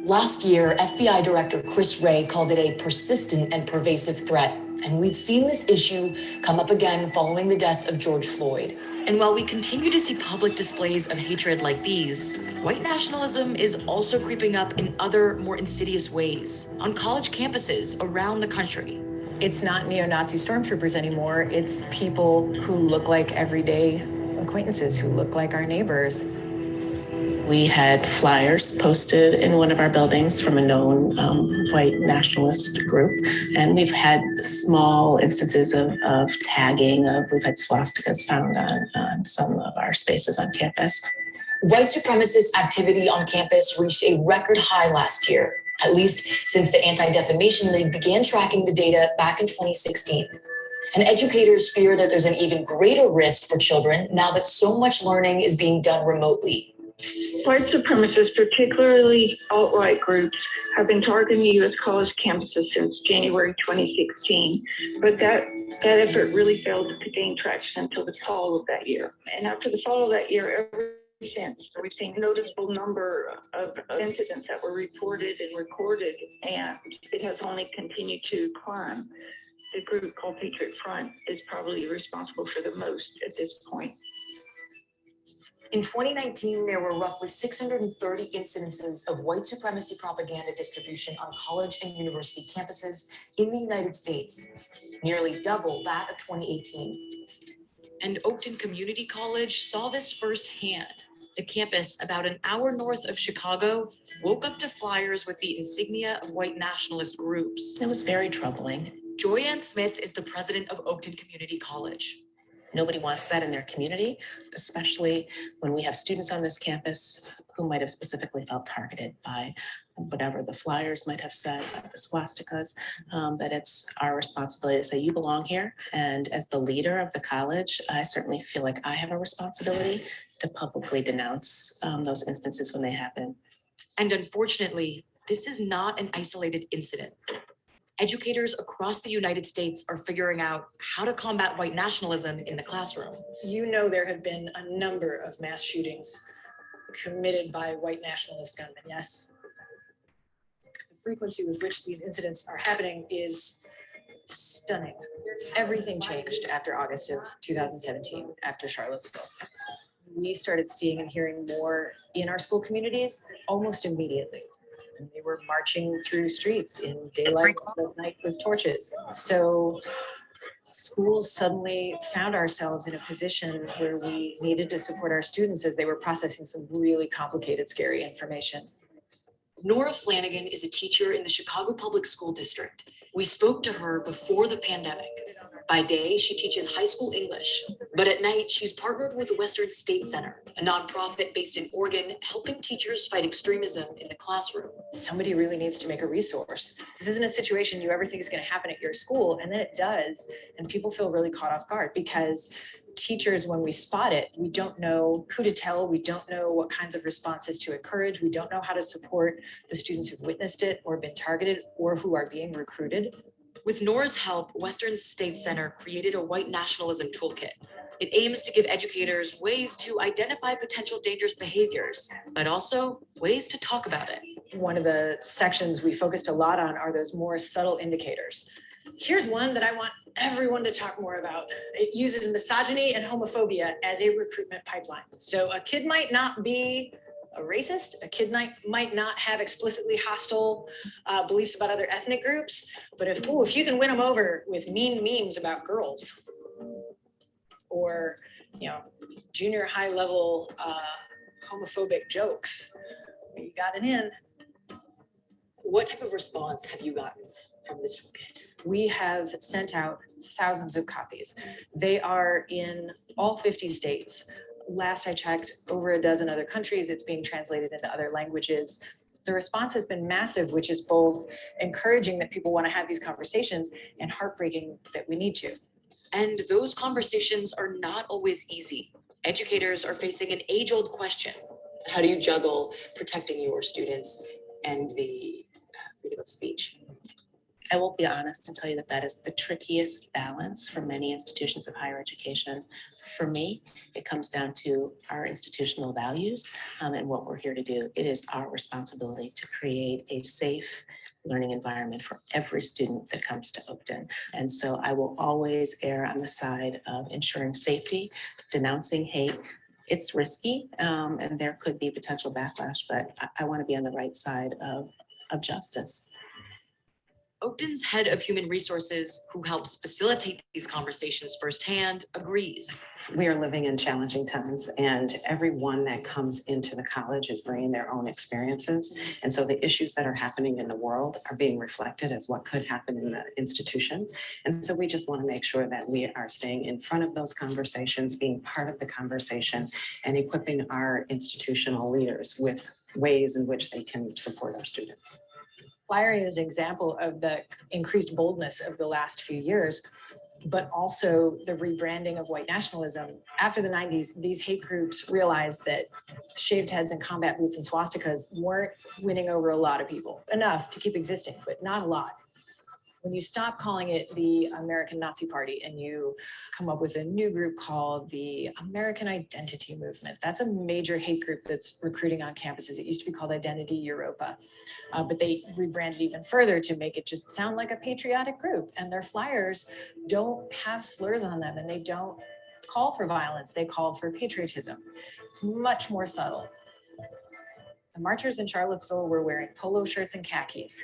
Last year, FBI Director Chris Wray called it a persistent and pervasive threat. And we've seen this issue come up again following the death of George Floyd. And while we continue to see public displays of hatred like these, white nationalism is also creeping up in other, more insidious ways on college campuses around the country. It's not neo-Nazi stormtroopers anymore. It's people who look like everyday acquaintances, who look like our neighbors. We had flyers posted in one of our buildings from a known white nationalist group. And we've had small instances of tagging, we've had swastikas found on some of our spaces on campus. White supremacist activity on campus reached a record high last year, at least since the Anti-Defamation League began tracking the data back in 2016. And educators fear that there's an even greater risk for children now that so much learning is being done remotely. White supremacists, particularly alt-right groups, have been targeting U.S. college campuses since January 2016, but that effort really failed to gain traction until the fall of that year. And after the fall of that year, ever since, we've seen a noticeable number of incidents that were reported and recorded, and it has only continued to climb. The group called Patriot Front is probably responsible for the most at this point. In 2019, there were roughly 630 incidences of white supremacy propaganda distribution on college and university campuses in the United States, nearly double that of 2018. And Oakton Community College saw this firsthand. The campus, about an hour north of Chicago, woke up to flyers with the insignia of white nationalist groups. It was very troubling. Joyanne Smith is the president of Oakton Community College. Nobody wants that in their community, especially when we have students on this campus who might have specifically felt targeted by whatever the flyers might have said, by the swastikas, that it's our responsibility to say, you belong here. And as the leader of the college, I certainly feel like I have a responsibility to publicly denounce those instances when they happen. And unfortunately, this is not an isolated incident. Educators across the United States are figuring out how to combat white nationalism in the classroom. You know, there have been a number of mass shootings committed by white nationalist gunmen, yes? The frequency with which these incidents are happening is stunning. Everything changed after August of 2017, after Charlottesville. We started seeing and hearing more in our school communities almost immediately. And they were marching through streets in daylight at night with torches. So schools suddenly found ourselves in a position where we needed to support our students as they were processing some really complicated, scary information. Nora Flanagan is a teacher in the Chicago Public School District. We spoke to her before the pandemic. By day, she teaches high school English, but at night, she's partnered with the Western State Center, a nonprofit based in Oregon, helping teachers fight extremism in the classroom. Somebody really needs to make a resource. This isn't a situation you ever think is going to happen at your school, and then it does, and people feel really caught off guard because teachers, when we spot it, we don't know who to tell, we don't know what kinds of responses to encourage, we don't know how to support the students who've witnessed it or been targeted or who are being recruited. With Nora's help, Western State Center created a white nationalism toolkit. It aims to give educators ways to identify potential dangerous behaviors, but also ways to talk about it. One of the sections we focused a lot on are those more subtle indicators. Here's one that I want everyone to talk more about. It uses misogyny and homophobia as a recruitment pipeline. So a kid might not be a racist, a kid might not have explicitly hostile beliefs about other ethnic groups, but if you can win them over with mean memes about girls, or junior high level homophobic jokes, you got it in. What type of response have you gotten from this toolkit? We have sent out thousands of copies. They are in all 50 states. Last I checked, over a dozen other countries. It's being translated into other languages. The response has been massive, which is both encouraging that people want to have these conversations and heartbreaking that we need to. And those conversations are not always easy. Educators are facing an age-old question. How do you juggle protecting your students and the freedom of speech? I will be honest and tell you that that is the trickiest balance for many institutions of higher education. For me, it comes down to our institutional values and what we're here to do. It is our responsibility to create a safe learning environment for every student that comes to Oakton. And so I will always err on the side of ensuring safety, denouncing hate. It's risky and there could be potential backlash, but I want to be on the right side of justice. Oakton's head of human resources, who helps facilitate these conversations firsthand, agrees. We are living in challenging times, and everyone that comes into the college is bringing their own experiences. And so the issues that are happening in the world are being reflected as what could happen in the institution. And so we just want to make sure that we are staying in front of those conversations, being part of the conversation, and equipping our institutional leaders with ways in which they can support our students. Flyering is an example of the increased boldness of the last few years, but also the rebranding of white nationalism. After the 90s, these hate groups realized that shaved heads and combat boots and swastikas weren't winning over a lot of people. Enough to keep existing, but not a lot. When you stop calling it the American Nazi Party and you come up with a new group called the American Identity Movement, that's a major hate group that's recruiting on campuses. It used to be called Identity Europa, but they rebranded even further to make it just sound like a patriotic group. And their flyers don't have slurs on them and they don't call for violence, they call for patriotism. It's much more subtle. The marchers in Charlottesville were wearing polo shirts and khakis.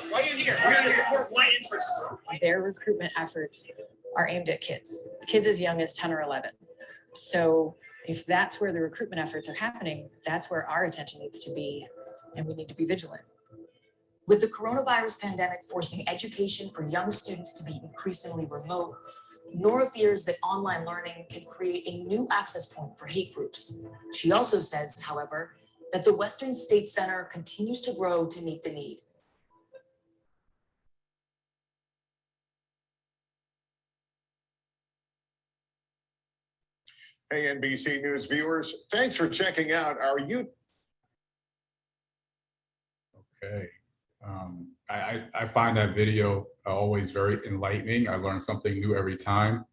Why are you here? We're going to support white interests. Their recruitment efforts are aimed at kids as young as 10 or 11. So If that's where the recruitment efforts are happening, that's where our attention needs to be, and we need to be vigilant. With the coronavirus pandemic forcing education for young students to be increasingly remote, Nora fears that online learning can create a new access point for hate groups. She also says, however, that the Western State Center continues to grow to meet the need. Hey, NBC News viewers, thanks for checking out our YouTube. Okay. I find that video always very enlightening. I learn something new every time.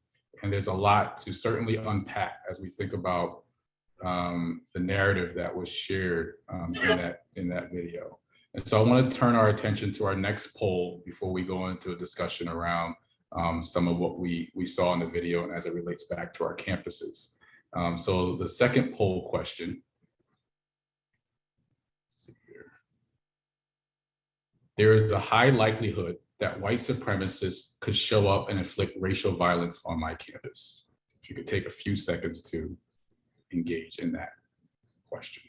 And there's a lot to certainly unpack as we think about the narrative that was shared in that video. And so I want to turn our attention to our next poll before we go into a discussion around some of what we saw in the video and as it relates back to our campuses. So the second poll question. Let's see here. There is a high likelihood that white supremacists could show up and inflict racial violence on my campus. If you could take a few seconds to engage in that question.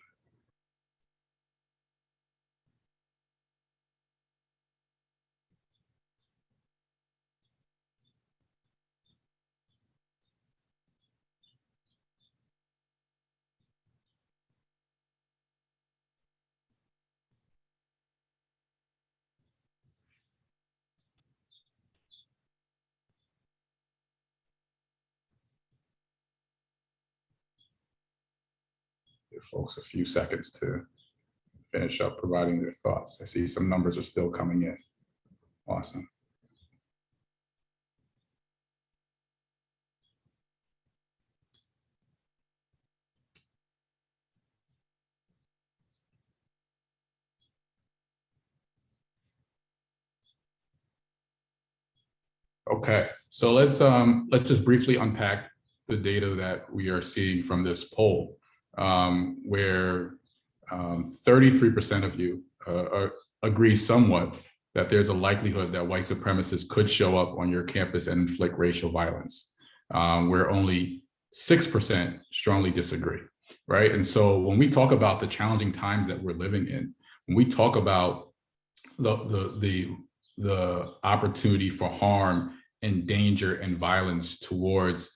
Give folks a few seconds to finish up providing their thoughts. I see some numbers are still coming in. Awesome. Okay, so let's just briefly unpack the data that we are seeing from this poll, where 33% of you agree somewhat that there's a likelihood that white supremacists could show up on your campus and inflict racial violence, where only 6% strongly disagree, right? And so when we talk about the challenging times that we're living in, when we talk about the opportunity for harm and danger and violence towards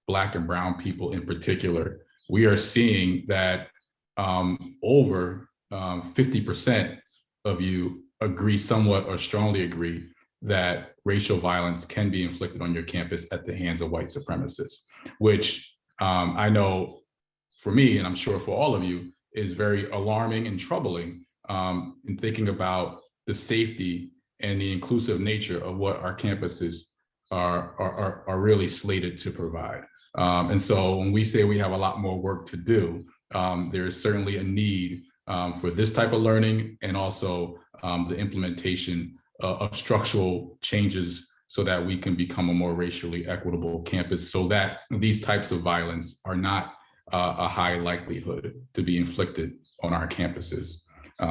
Black and brown people in particular, we are seeing that over 50% of you agree somewhat or strongly agree that racial violence can be inflicted on your campus at the hands of white supremacists, which I know for me, and I'm sure for all of you, is very alarming and troubling in thinking about the safety and the inclusive nature of what our campuses are really slated to provide. And so when we say we have a lot more work to do, there's certainly a need for this type of learning and also the implementation of structural changes so that we can become a more racially equitable campus so that these types of violence are not a high likelihood to be inflicted on our campuses.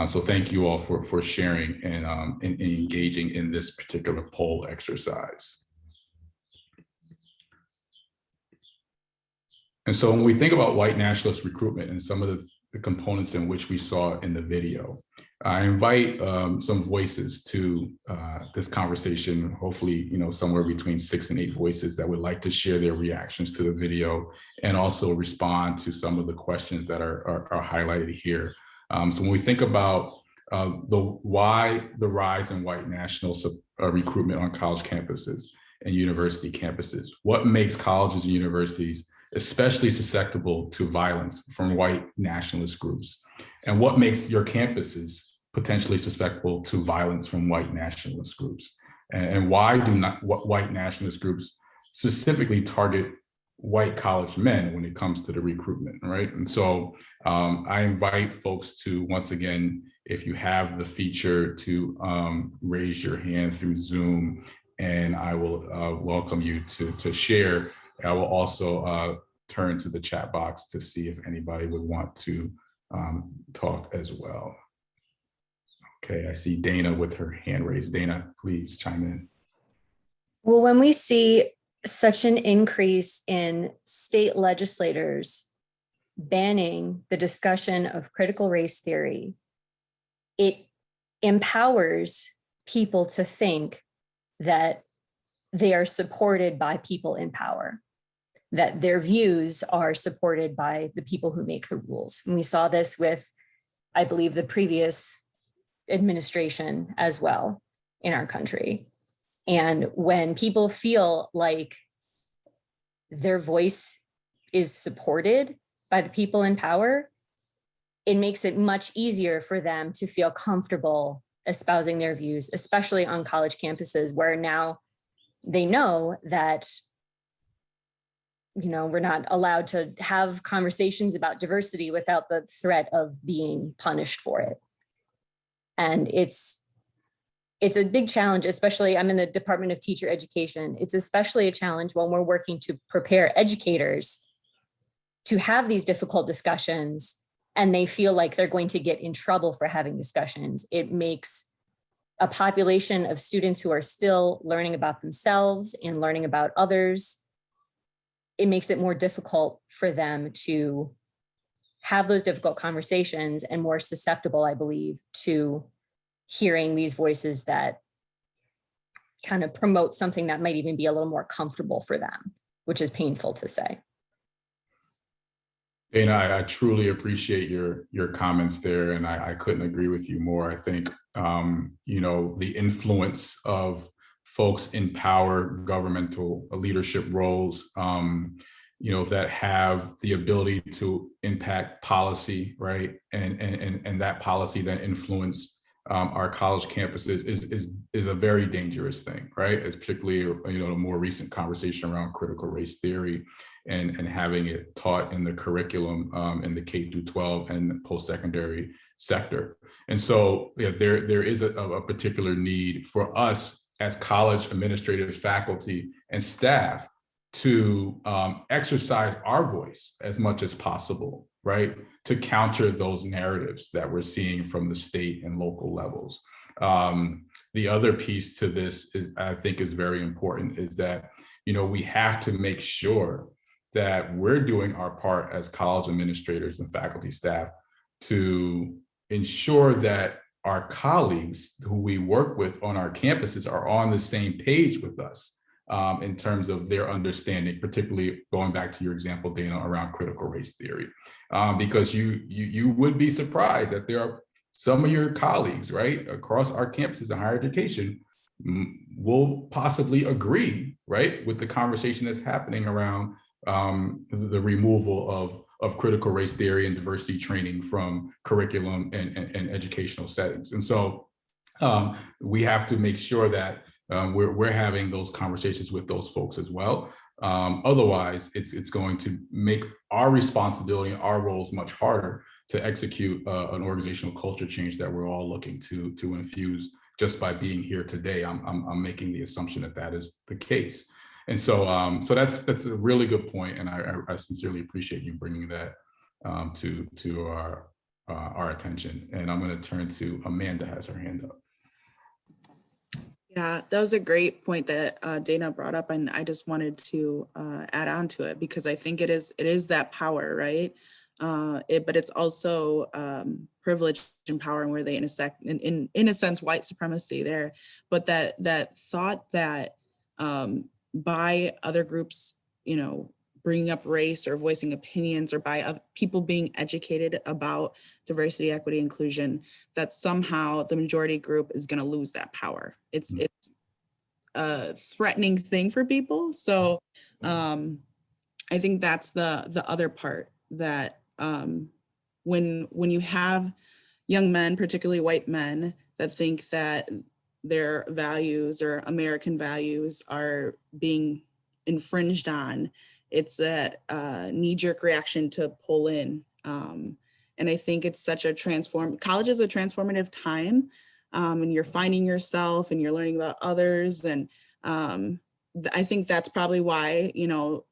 So thank you all for sharing and engaging in this particular poll exercise. And so when we think about white nationalist recruitment and some of the components in which we saw in the video, I invite some voices to this conversation, hopefully, somewhere between 6 and 8 voices that would like to share their reactions to the video and also respond to some of the questions that are highlighted here. So when we think about why the rise in white national recruitment on college campuses and university campuses, what makes colleges and universities especially susceptible to violence from white nationalist groups, and what makes your campuses potentially susceptible to violence from white nationalist groups, and why do not white nationalist groups specifically target white college men when it comes to the recruitment, right? And so I invite folks to, once again, if you have the feature, to raise your hand through Zoom, and I will welcome you to share. I will also turn to the chat box to see if anybody would want to talk as well. Okay, I see Dana with her hand raised. Dana, please chime in. Well, when we see such an increase in state legislators banning the discussion of critical race theory, it empowers people to think that they are supported by people in power, that their views are supported by the people who make the rules. And we saw this with, I believe, the previous administration as well in our country. And when people feel like their voice is supported by the people in power, it makes it much easier for them to feel comfortable espousing their views, especially on college campuses where now they know that, you know, we're not allowed to have conversations about diversity without the threat of being punished for it. And it's a big challenge, especially I'm in the Department of Teacher Education. It's especially a challenge when we're working to prepare educators to have these difficult discussions and they feel like they're going to get in trouble for having discussions. It makes a population of students who are still learning about themselves and learning about others, it makes it more difficult for them to have those difficult conversations and more susceptible, I believe, to hearing these voices that kind of promote something that might even be a little more comfortable for them, which is painful to say. Dana, I truly appreciate your comments there, and I couldn't agree with you more. I think you know, the influence of folks in power, governmental leadership roles, you know, that have the ability to impact policy, right, and that policy then influence our college campuses is a very dangerous thing, right? It's particularly, you know, a more recent conversation around critical race theory and having it taught in the curriculum in the K through 12 and post-secondary sector. And so yeah, there is a particular need for us as college administrators, faculty, and staff to exercise our voice as much as possible, right? To counter those narratives that we're seeing from the state and local levels. The other piece to this is, I think is very important, is that, you know, we have to make sure that we're doing our part as college administrators and faculty staff to ensure that our colleagues who we work with on our campuses are on the same page with us in terms of their understanding, particularly going back to your example, Dana, around critical race theory. Because you would be surprised that there are some of your colleagues, right, across our campuses in higher education will possibly agree, right, with the conversation that's happening around the removal of critical race theory and diversity training from curriculum and educational settings. And so we have to make sure that we're having those conversations with those folks as well. Otherwise, it's going to make our responsibility and our roles much harder to execute an organizational culture change that we're all looking to infuse just by being here today. I'm making the assumption that that is the case. And so so that's a really good point, and I sincerely appreciate you bringing that to our attention. And I'm going to turn to Amanda, has her hand up. Yeah, that was a great point that Dana brought up, and I just wanted to add on to it because I think it is that power, right? But it's also privilege and power and where they intersect, in a sense, white supremacy there. But that thought that by other groups, you know, bringing up race or voicing opinions, or by people being educated about diversity, equity, inclusion, that somehow the majority group is going to lose that power. It's a threatening thing for people. So I think that's the other part, that when you have young men, particularly white men, that think that their values or American values are being infringed on, it's that knee-jerk reaction to pull in. And I think it's such a college is a transformative time, and you're finding yourself and you're learning about others. And I think that's probably why, you know,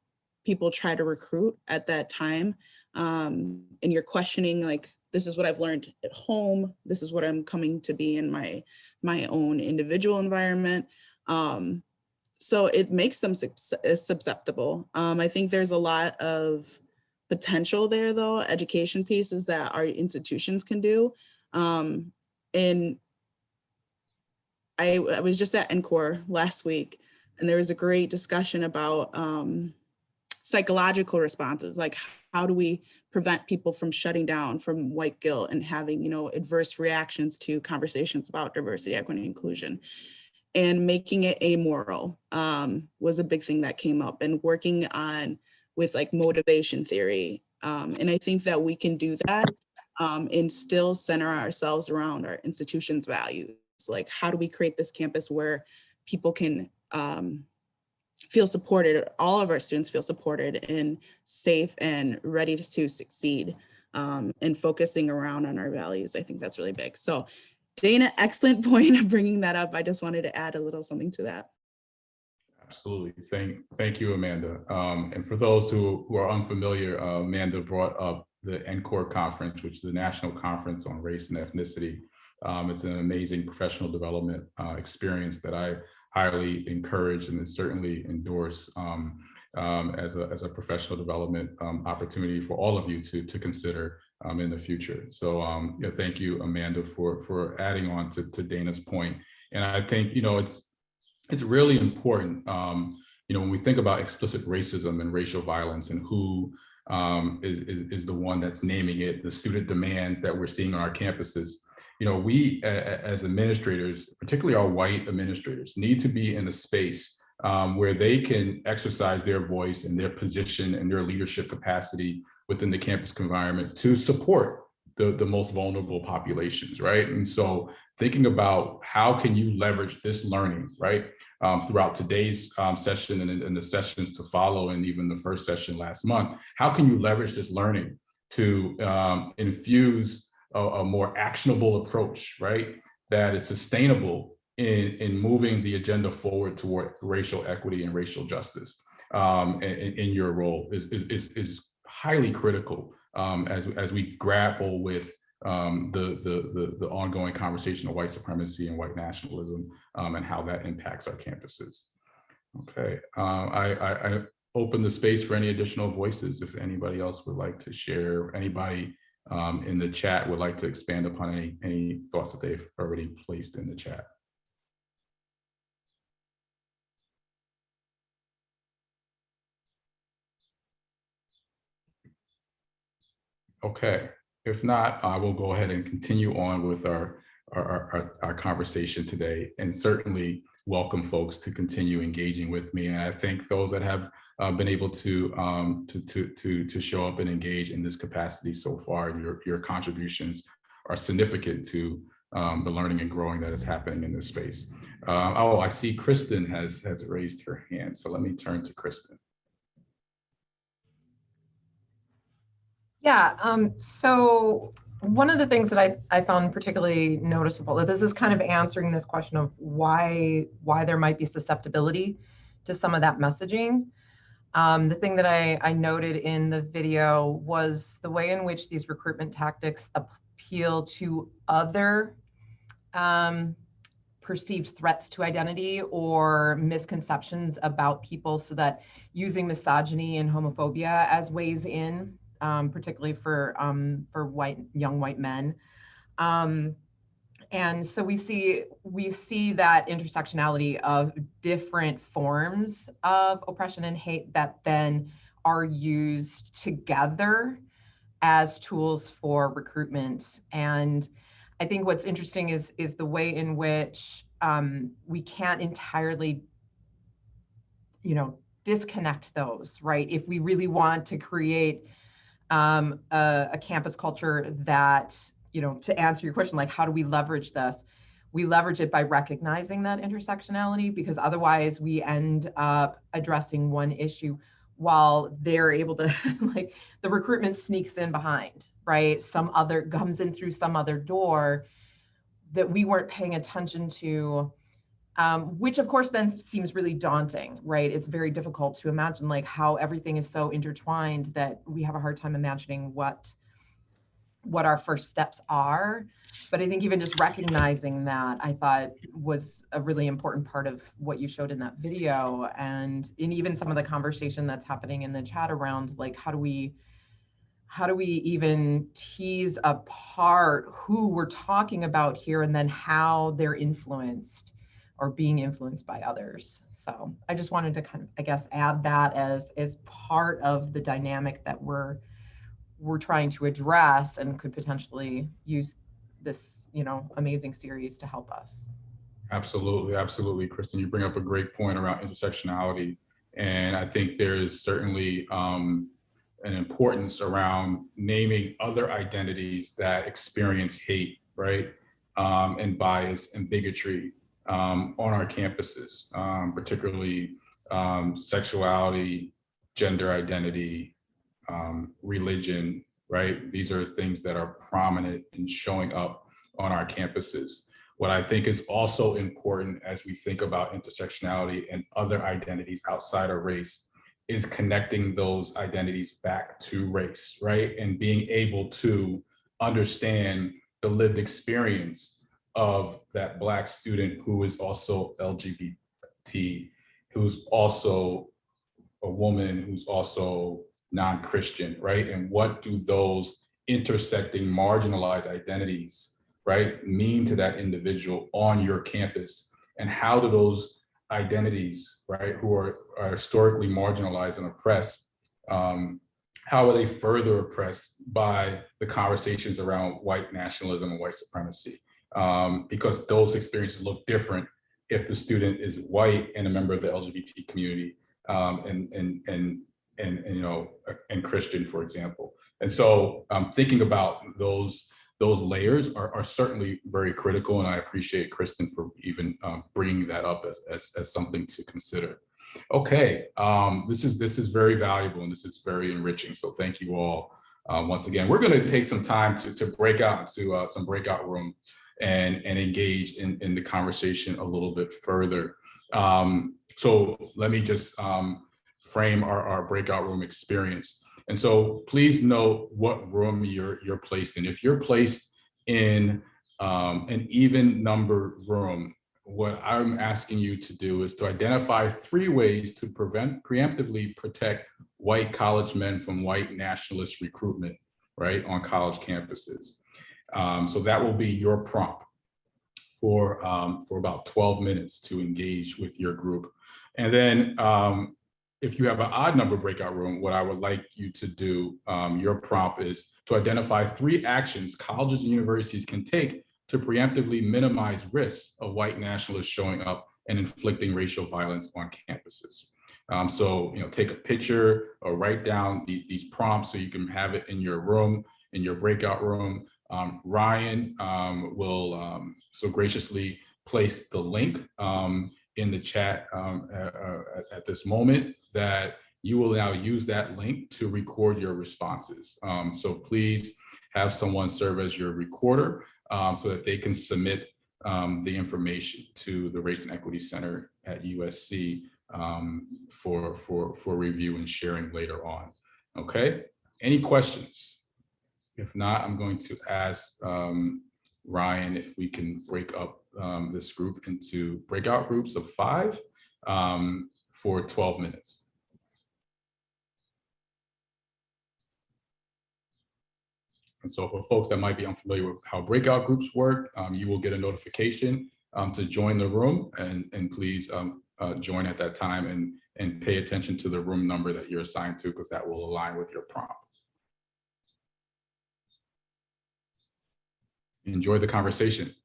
people try to recruit at that time. And you're questioning, like, this is what I've learned at home. This is what I'm coming to be in my own individual environment. So it makes them susceptible. I think there's a lot of potential there though, education pieces that our institutions can do. And I was just at NCORE last week, and there was a great discussion about psychological responses, like how do we prevent people from shutting down from white guilt and having, adverse reactions to conversations about diversity, equity, and inclusion. And making it amoral was a big thing that came up, and working on with like motivation theory. And I think that we can do that and still center ourselves around our institution's values. Like, how do we create this campus where people can feel supported, all of our students feel supported and safe and ready to succeed, and focusing around on our values. I think that's really big. So Dana, excellent point of bringing that up. I just wanted to add a little something to that. Absolutely. Thank you, Amanda. And for those who are unfamiliar, Amanda brought up the NCORE conference, which is the National Conference on Race and Ethnicity. It's an amazing professional development experience that I highly encourage and certainly endorse as a professional development opportunity for all of you to consider in the future. So yeah, thank you, Amanda, for adding on to Dana's point. And I think it's really important, when we think about explicit racism and racial violence and who is the one that's naming it, the student demands that we're seeing on our campuses. We as administrators, particularly our white administrators, need to be in a space where they can exercise their voice and their position and their leadership capacity within the campus environment to support the most vulnerable populations, right? And so thinking about how can you leverage this learning, right? Throughout today's session and the sessions to follow, and even the first session last month, how can you leverage this learning to infuse a more actionable approach, right? That is sustainable in moving the agenda forward toward racial equity and racial justice in your role is highly critical as we grapple with the ongoing conversation of white supremacy and white nationalism and how that impacts our campuses. Okay, I open the space for any additional voices if anybody else would like to share. Anybody in the chat would like to expand upon any thoughts that they've already placed in the chat. Okay, if not, I will go ahead and continue on with our conversation today, and certainly welcome folks to continue engaging with me. And I thank those that have been able to show up and engage in this capacity so far. Your contributions are significant to the learning and growing that is happening in this space. Oh, I see Kristen has raised her hand, so let me turn to Kristen. Yeah, so one of the things that I found particularly noticeable, that this is kind of answering this question of why there might be susceptibility to some of that messaging. The thing that I noted in the video was the way in which these recruitment tactics appeal to other perceived threats to identity or misconceptions about people, so that using misogyny and homophobia as ways in, particularly for young white men. And so we see that intersectionality of different forms of oppression and hate that then are used together as tools for recruitment. And I think what's interesting is the way in which we can't entirely, disconnect those, right? If we really want to create a campus culture that, to answer your question, like how do we leverage this? We leverage it by recognizing that intersectionality, because otherwise we end up addressing one issue while they're able to, like, the recruitment sneaks in behind, right? Some other comes in through some other door that we weren't paying attention to, which of course then seems really daunting, right? It's very difficult to imagine like how everything is so intertwined that we have a hard time imagining what what our first steps are. But I think even just recognizing that, I thought was a really important part of what you showed in that video. And in even some of the conversation that's happening in the chat around, like, how do we even tease apart who we're talking about here, and then how they're influenced or being influenced by others. So I just wanted to kind of, I guess, add that as part of the dynamic that we're trying to address, and could potentially use this, amazing series to help us. Absolutely, absolutely, Kristen. You bring up a great point around intersectionality, and I think there is certainly an importance around naming other identities that experience hate, right, and bias and bigotry on our campuses, particularly sexuality, gender identity, religion, right? These are things that are prominent in showing up on our campuses. What I think is also important as we think about intersectionality and other identities outside of race is connecting those identities back to race, right? And being able to understand the lived experience of that Black student who is also LGBT, who's also a woman, who's also non-Christian, right? And what do those intersecting marginalized identities, right, mean to that individual on your campus? And how do those identities, right, who are historically marginalized and oppressed, how are they further oppressed by the conversations around white nationalism and white supremacy? Because those experiences look different if the student is white and a member of the LGBT community, and Christian, for example. And so thinking about those layers are certainly very critical, and I appreciate Kristen for even bringing that up as something to consider. Okay, this is very valuable and this is very enriching. So thank you all once again. We're going to take some time to break out into some breakout room and engage in the conversation a little bit further. So let me just frame our breakout room experience. And so please note what room you're placed in. If you're placed in an even number room, what I'm asking you to do is to identify 3 ways to preemptively protect white college men from white nationalist recruitment, right, on college campuses. So that will be your prompt for about 12 minutes to engage with your group. And then if you have an odd number breakout room, what I would like you to do, your prompt is to identify 3 actions colleges and universities can take to preemptively minimize risks of white nationalists showing up and inflicting racial violence on campuses. So, take a picture or write down these prompts so you can have it in your room, in your breakout room. Ryan will so graciously place the link in the chat at this moment that you will now use that link to record your responses. So please have someone serve as your recorder so that they can submit the information to the Race and Equity Center at USC for review and sharing later on. Okay, any questions? If not, I'm going to ask Ryan if we can break up this group into breakout groups of 5 for 12 minutes. And so for folks that might be unfamiliar with how breakout groups work, you will get a notification to join the room, and please join at that time and pay attention to the room number that you're assigned to, because that will align with your prompt. Enjoy the conversation.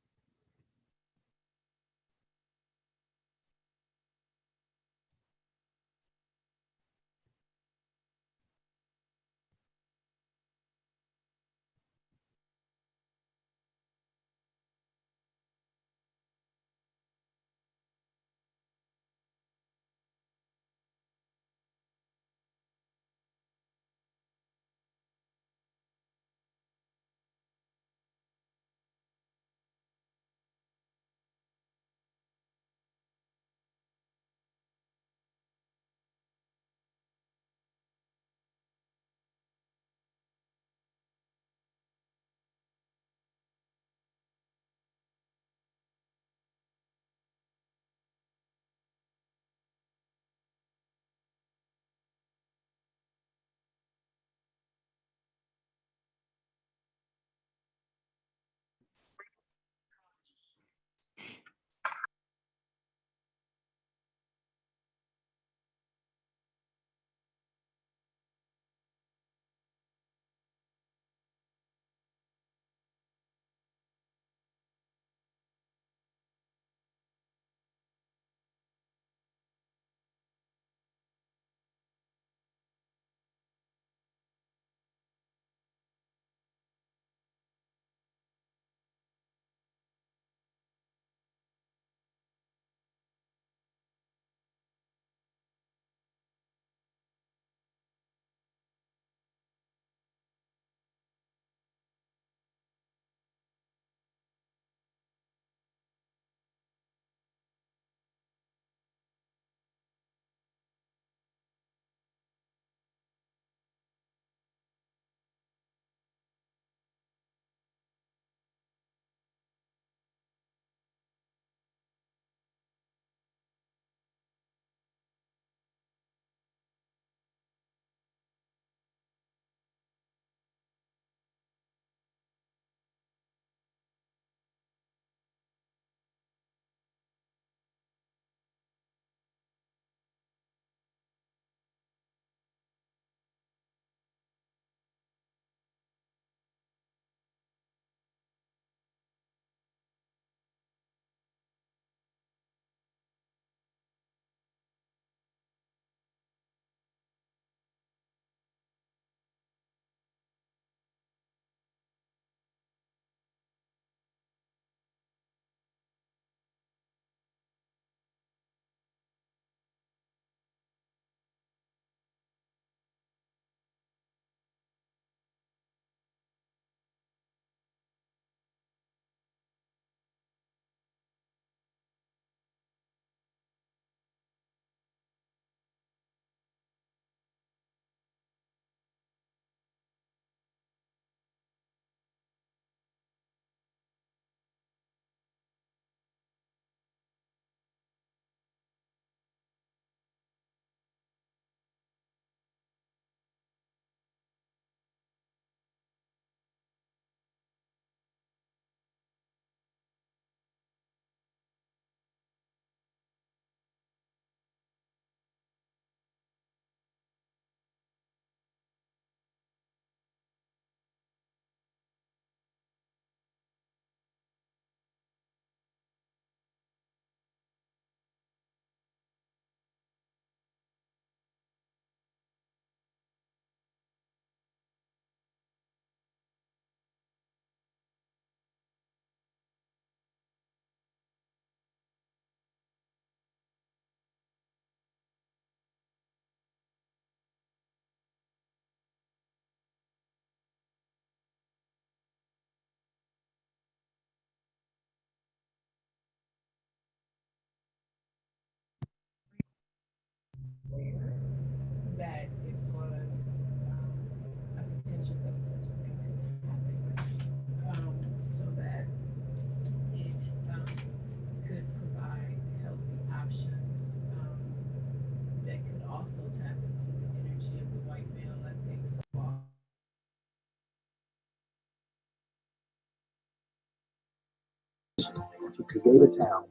to create a town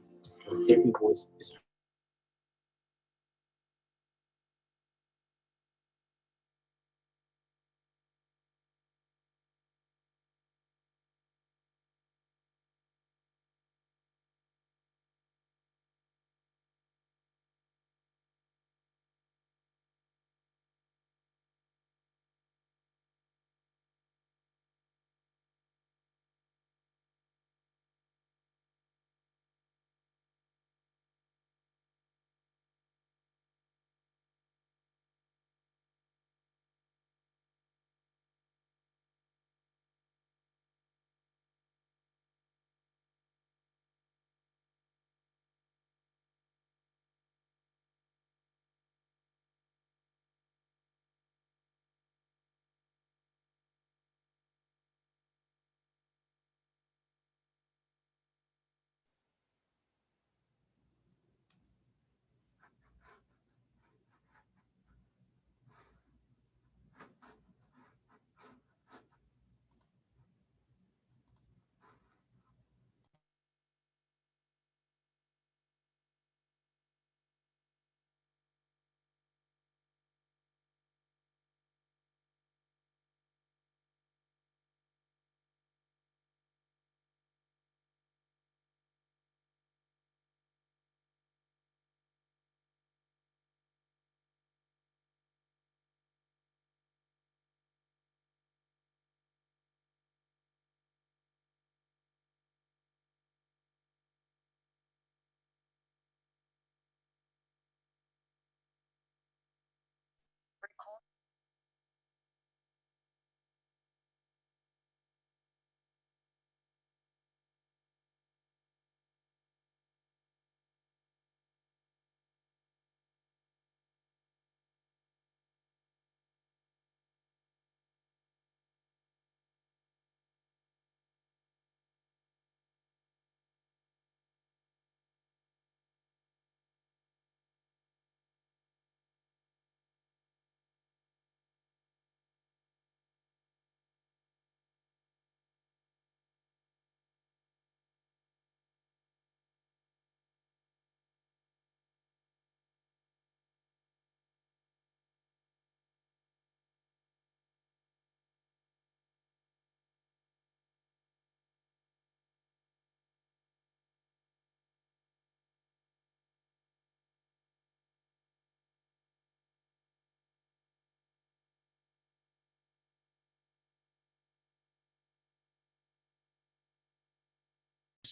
where every voice is heard.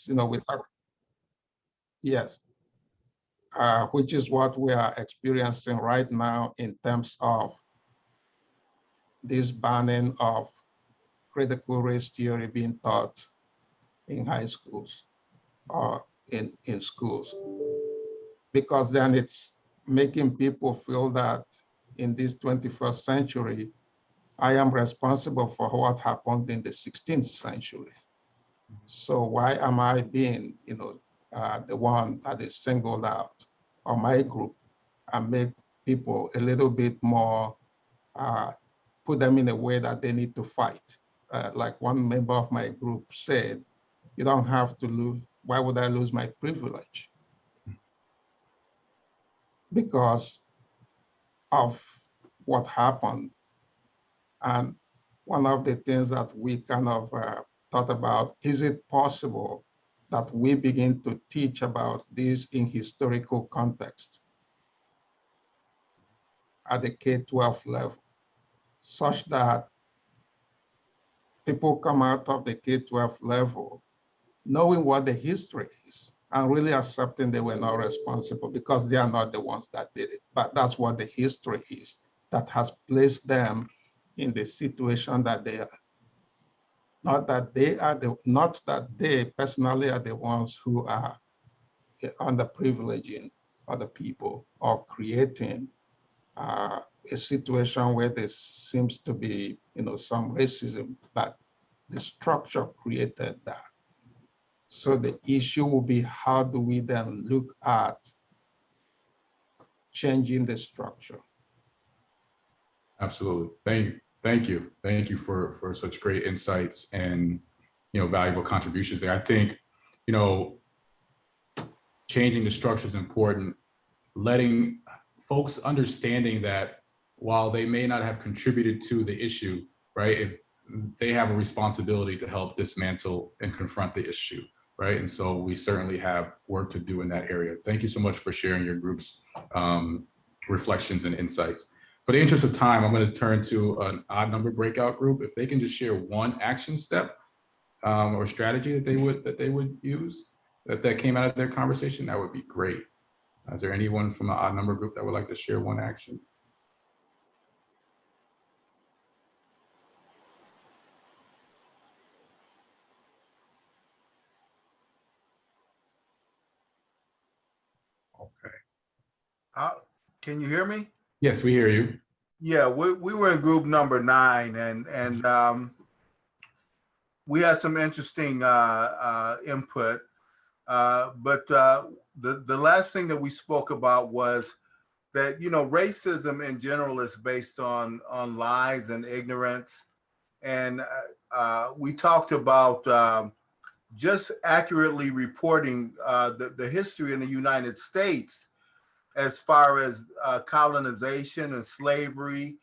We talk, yes, which is what we are experiencing right now in terms of this banning of critical race theory being taught in high schools or in schools, because then it's making people feel that in this 21st century, I am responsible for what happened in the 16th century. So why am I being, the one that is singled out, or my group, and make people a little bit more, put them in a way that they need to fight. Like one member of my group said, you don't have to lose, why would I lose my privilege? Because of what happened. And one of the things that we kind of thought about, is it possible that we begin to teach about this in historical context at the K-12 level, such that people come out of the K-12 level knowing what the history is and really accepting they were not responsible because they are not the ones that did it. But that's what the history is that has placed them in the situation that they are. Not that they personally are the ones who are underprivileging other people or creating a situation where there seems to be, some racism, but the structure created that. So the issue will be, how do we then look at changing the structure? Absolutely. Thank you for such great insights and valuable contributions there. I think you know, changing the structure is important, letting folks understanding that while they may not have contributed to the issue, right, if they have a responsibility to help dismantle and confront the issue, right? And so we certainly have work to do in that area. Thank you so much for sharing your group's reflections and insights. For the interest of time, I'm going to turn to an odd number breakout group. If they can just share one action step or strategy that they would use that came out of their conversation, that would be great. Is there anyone from an odd number group that would like to share one action? Can you hear me? Yes, we hear you. Yeah, we were in group number 9, and we had some interesting input. But the last thing that we spoke about was that, you know, racism in general is based on lies and ignorance. And we talked about just accurately reporting the history in the United States as far as colonization and slavery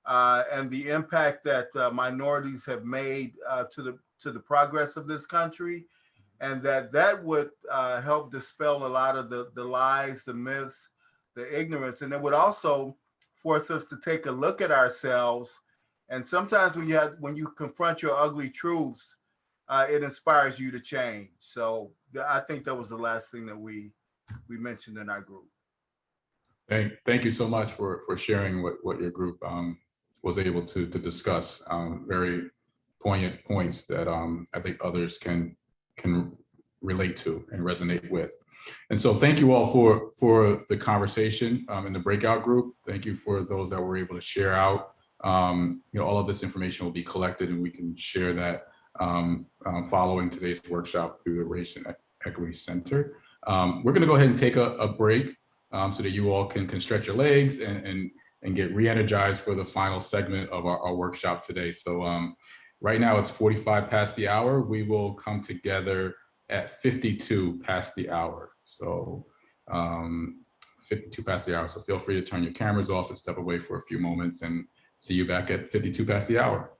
and the impact that minorities have made to the progress of this country, and that would help dispel a lot of the lies, the myths, the ignorance, and it would also force us to take a look at ourselves. And sometimes when you confront your ugly truths, it inspires you to change. So I think that was the last thing that we mentioned in our group. Thank you so much for sharing what your group was able to discuss. Very poignant points that I think others can relate to and resonate with. And so thank you all for the conversation in the breakout group. Thank you for those that were able to share out. You know, all of this information will be collected and we can share that following today's workshop through the Race and Equity Center. We're going to go ahead and take a break so that you all can stretch your legs and get re-energized for the final segment of our workshop today. So right now it's 45 past the hour. We will come together at 52 past the hour. So 52 past the hour. So feel free to turn your cameras off and step away for a few moments, and see you back at 52 past the hour.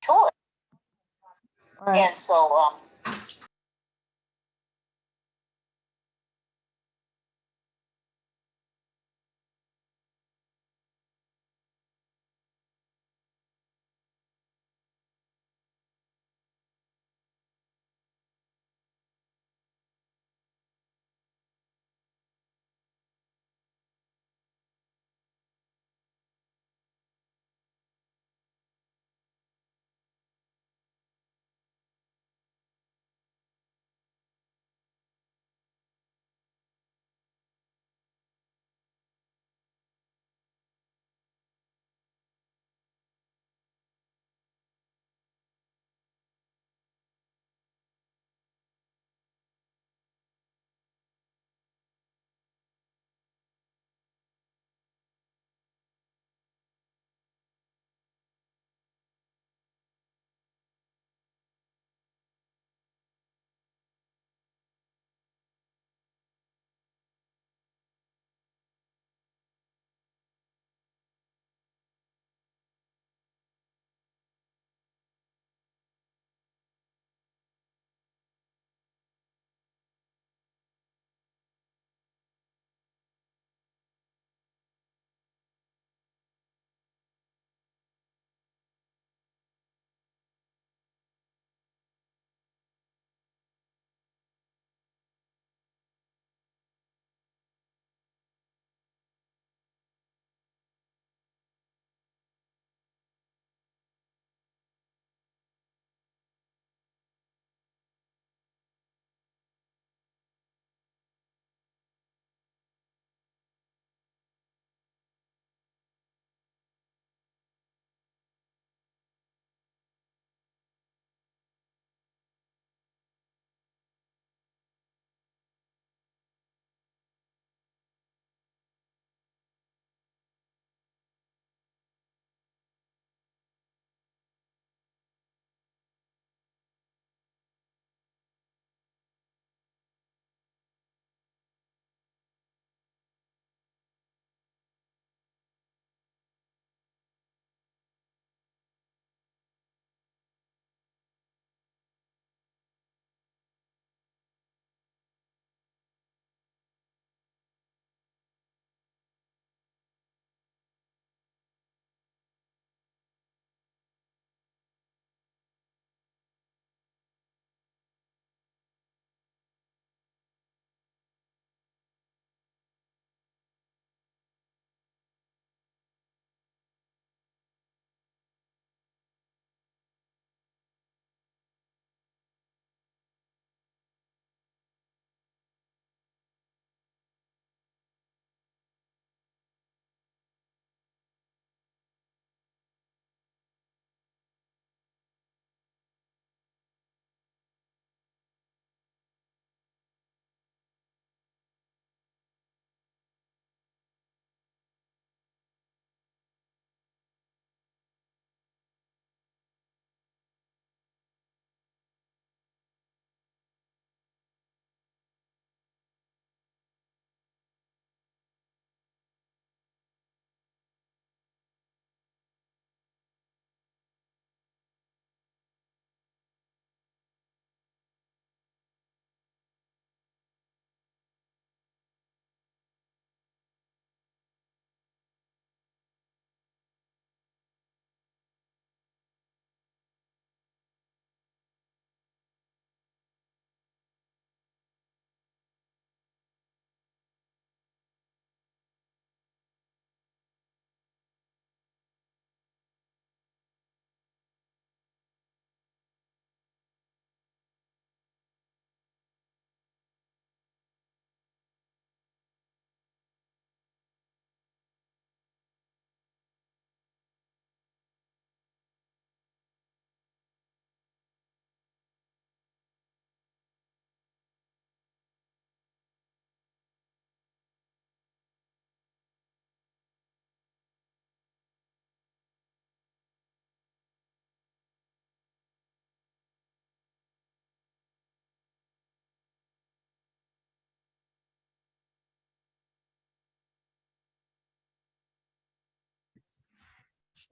Sure. And so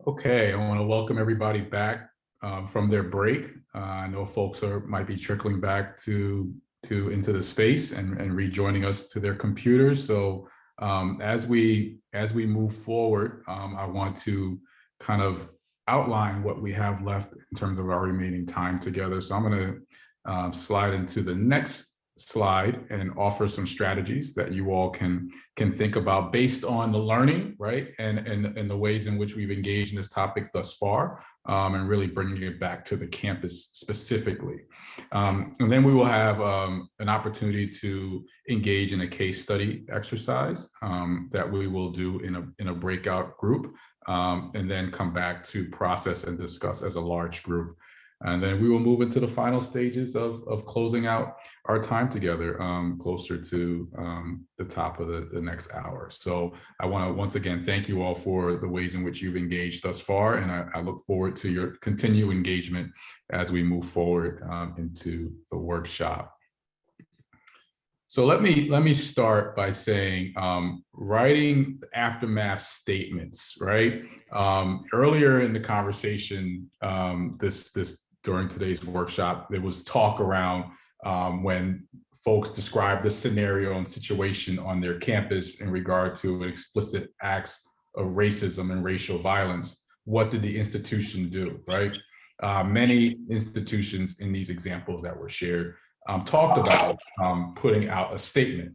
Okay, I want to welcome everybody back from their break. I know folks might be trickling back to into the space and rejoining us to their computers. So as we move forward, I want to kind of outline what we have left in terms of our remaining time together. So I'm going to slide into the next slide and offer some strategies that you all can think about based on the learning, right, and the ways in which we've engaged in this topic thus far, and really bringing it back to the campus specifically. And then we will have an opportunity to engage in a case study exercise that we will do in a breakout group, and then come back to process and discuss as a large group. And then we will move into the final stages of closing out our time together, closer to the top of the next hour. So I want to once again thank you all for the ways in which you've engaged thus far, and I look forward to your continued engagement as we move forward into the workshop. So let me start by saying writing aftermath statements, right? Earlier in the conversation, during today's workshop, there was talk around when folks describe the scenario and situation on their campus in regard to an explicit acts of racism and racial violence. What did the institution do, right? Many institutions in these examples that were shared talked about putting out a statement,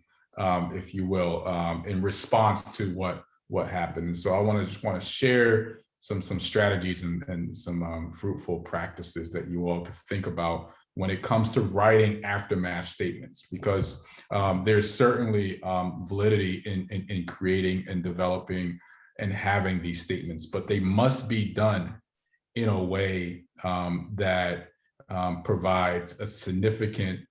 if you will, in response to what happened. And so I just want to share some strategies and some fruitful practices that you all could think about when it comes to writing aftermath statements, because there's certainly validity in creating and developing and having these statements, but they must be done in a way that provides a significant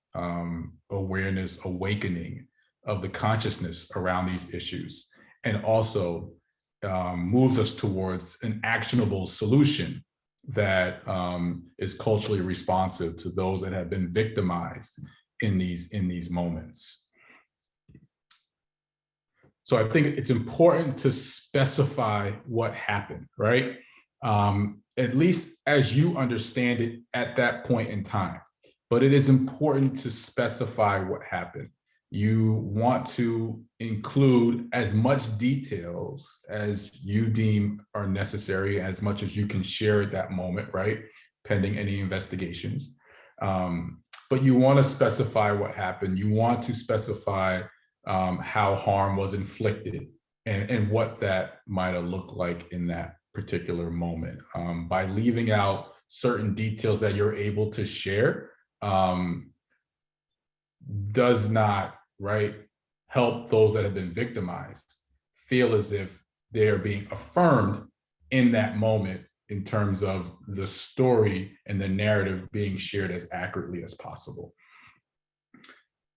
awareness, awakening of the consciousness around these issues, and also moves us towards an actionable solution that is culturally responsive to those that have been victimized in these moments. So I think it's important to specify what happened, right? At least as you understand it at that point in time. But it is important to specify what happened. You want to include as much details as you deem are necessary, as much as you can share at that moment, right? Pending any investigations. But you want to specify what happened. You want to specify how harm was inflicted and what that might have looked like in that particular moment. By leaving out certain details that you're able to share, does not, right, help those that have been victimized feel as if they are being affirmed in that moment in terms of the story and the narrative being shared as accurately as possible.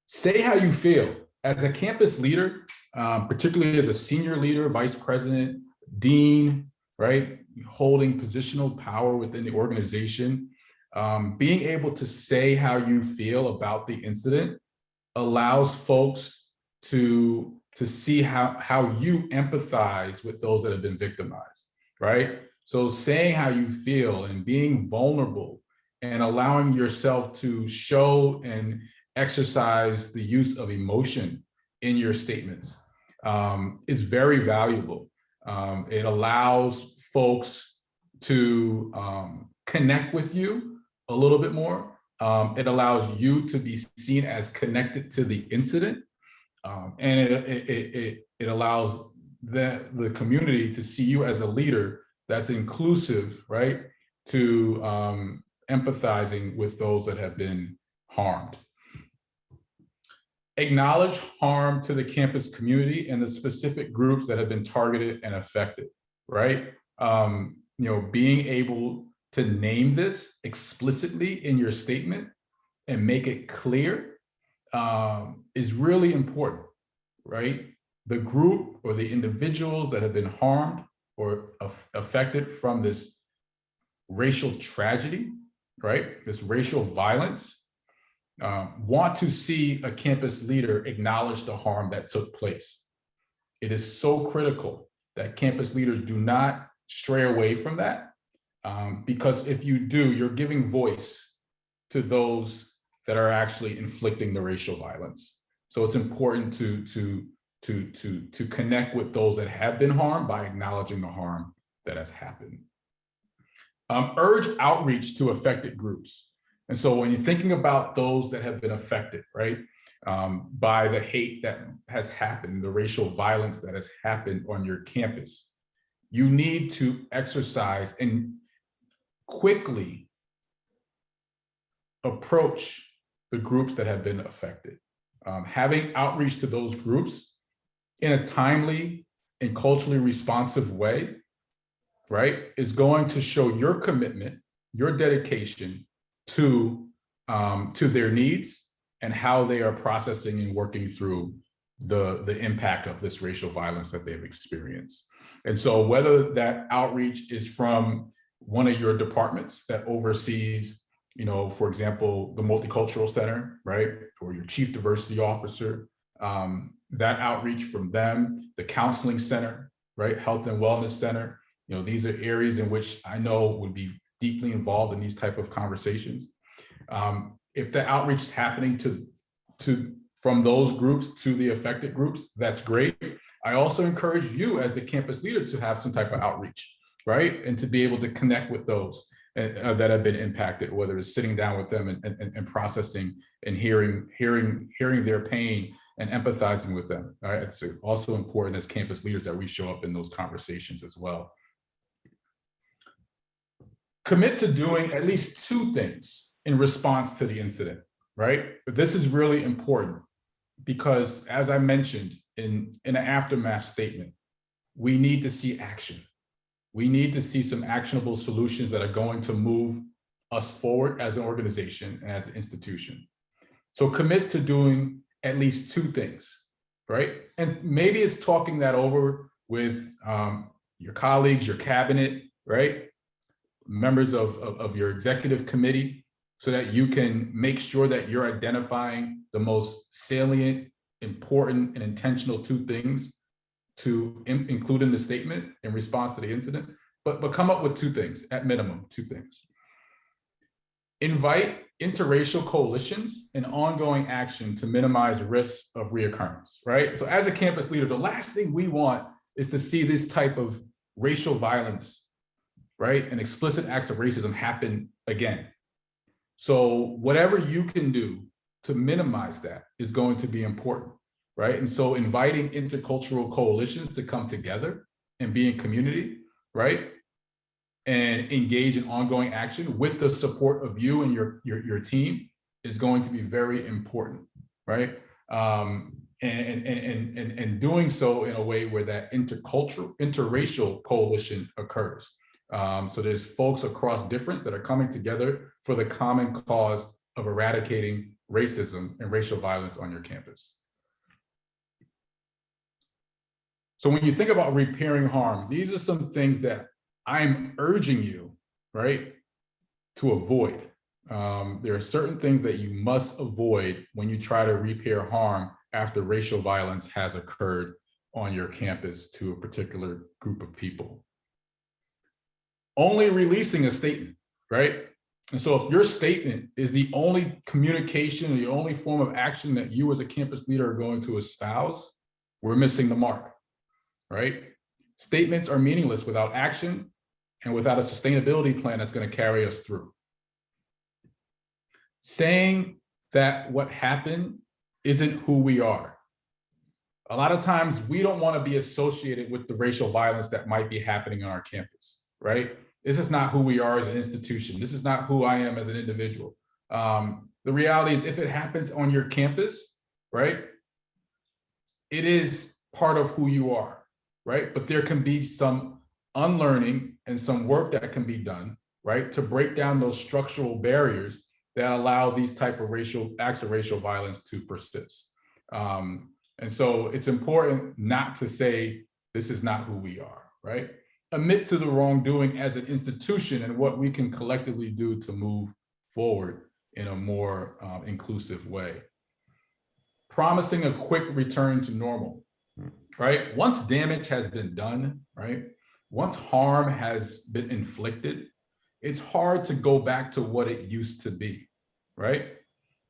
Say how you feel. As a campus leader, particularly as a senior leader, vice president, dean, right, holding positional power within the organization, being able to say how you feel about the incident allows folks to see how you empathize with those that have been victimized, right? So saying how you feel and being vulnerable and allowing yourself to show and exercise the use of emotion in your statements is very valuable. It allows folks to connect with you a little bit more. It allows you to be seen as connected to the incident, and it allows the community to see you as a leader that's inclusive, right, to empathizing with those that have been harmed. Acknowledge harm to the campus community and the specific groups that have been targeted and affected, right? Being able to name this explicitly in your statement and make it clear is really important, right? The group or the individuals that have been harmed or affected from this racial tragedy, right? This racial violence, want to see a campus leader acknowledge the harm that took place. It is so critical that campus leaders do not stray away from that, because if you do, you're giving voice to those that are actually inflicting the racial violence. So it's important to connect with those that have been harmed by acknowledging the harm that has happened. Urge outreach to affected groups. And so when you're thinking about those that have been affected, right, by the hate that has happened, the racial violence that has happened on your campus, you need to exercise and quickly approach the groups that have been affected. Having outreach to those groups in a timely and culturally responsive way, right, is going to show your commitment, your dedication to their needs and how they are processing and working through the impact of this racial violence that they've experienced. And so whether that outreach is from one of your departments that oversees, for example, the Multicultural Center, right, or your Chief Diversity Officer, that outreach from them, the Counseling Center, right, Health and Wellness Center, these are areas in which I know would be deeply involved in these type of conversations. If the outreach is happening from those groups to the affected groups, that's great. I also encourage you as the campus leader to have some type of outreach, right? And to be able to connect with those that have been impacted, whether it's sitting down with them and processing and hearing their pain and empathizing with them. Right? It's also important as campus leaders that we show up in those conversations as well. Commit to doing at least 2 things in response to the incident, right? But this is really important because, as I mentioned in an aftermath statement, we need to see action. We need to see some actionable solutions that are going to move us forward as an organization and as an institution. So commit to doing at least 2 things, right? And maybe it's talking that over with your colleagues, your cabinet, right? Members of your executive committee, so that you can make sure that you're identifying the most salient, important, and intentional 2 things to include in the statement in response to the incident, but come up with 2 things, at minimum, 2 things. Invite interracial coalitions and ongoing action to minimize risks of reoccurrence, right? So as a campus leader, the last thing we want is to see this type of racial violence, right, and explicit acts of racism happen again. So whatever you can do to minimize that is going to be important, right? And so inviting intercultural coalitions to come together and be in community, right, and engage in ongoing action with the support of you and your team is going to be very important, right? And doing so in a way where that interracial coalition occurs. So there's folks across difference that are coming together for the common cause of eradicating racism and racial violence on your campus. So when you think about repairing harm, these are some things that I'm urging you, right, to avoid. There are certain things that you must avoid when you try to repair harm after racial violence has occurred on your campus to a particular group of people. Only releasing a statement, right? And so if your statement is the only communication or the only form of action that you as a campus leader are going to espouse, we're missing the mark, right? Statements are meaningless without action and without a sustainability plan that's going to carry us through. Saying that what happened isn't who we are. A lot of times we don't want to be associated with the racial violence that might be happening on our campus, right? This is not who we are as an institution. This is not who I am as an individual. The reality is if it happens on your campus, right, it is part of who you are, right? But there can be some unlearning and some work that can be done, right, to break down those structural barriers that allow these type of acts of racial violence to persist. And so it's important not to say, this is not who we are, right? Admit to the wrongdoing as an institution and what we can collectively do to move forward in a more inclusive way. Promising a quick return to normal, right? Once damage has been done, right? once harm has been inflicted, it's hard to go back to what it used to be, right?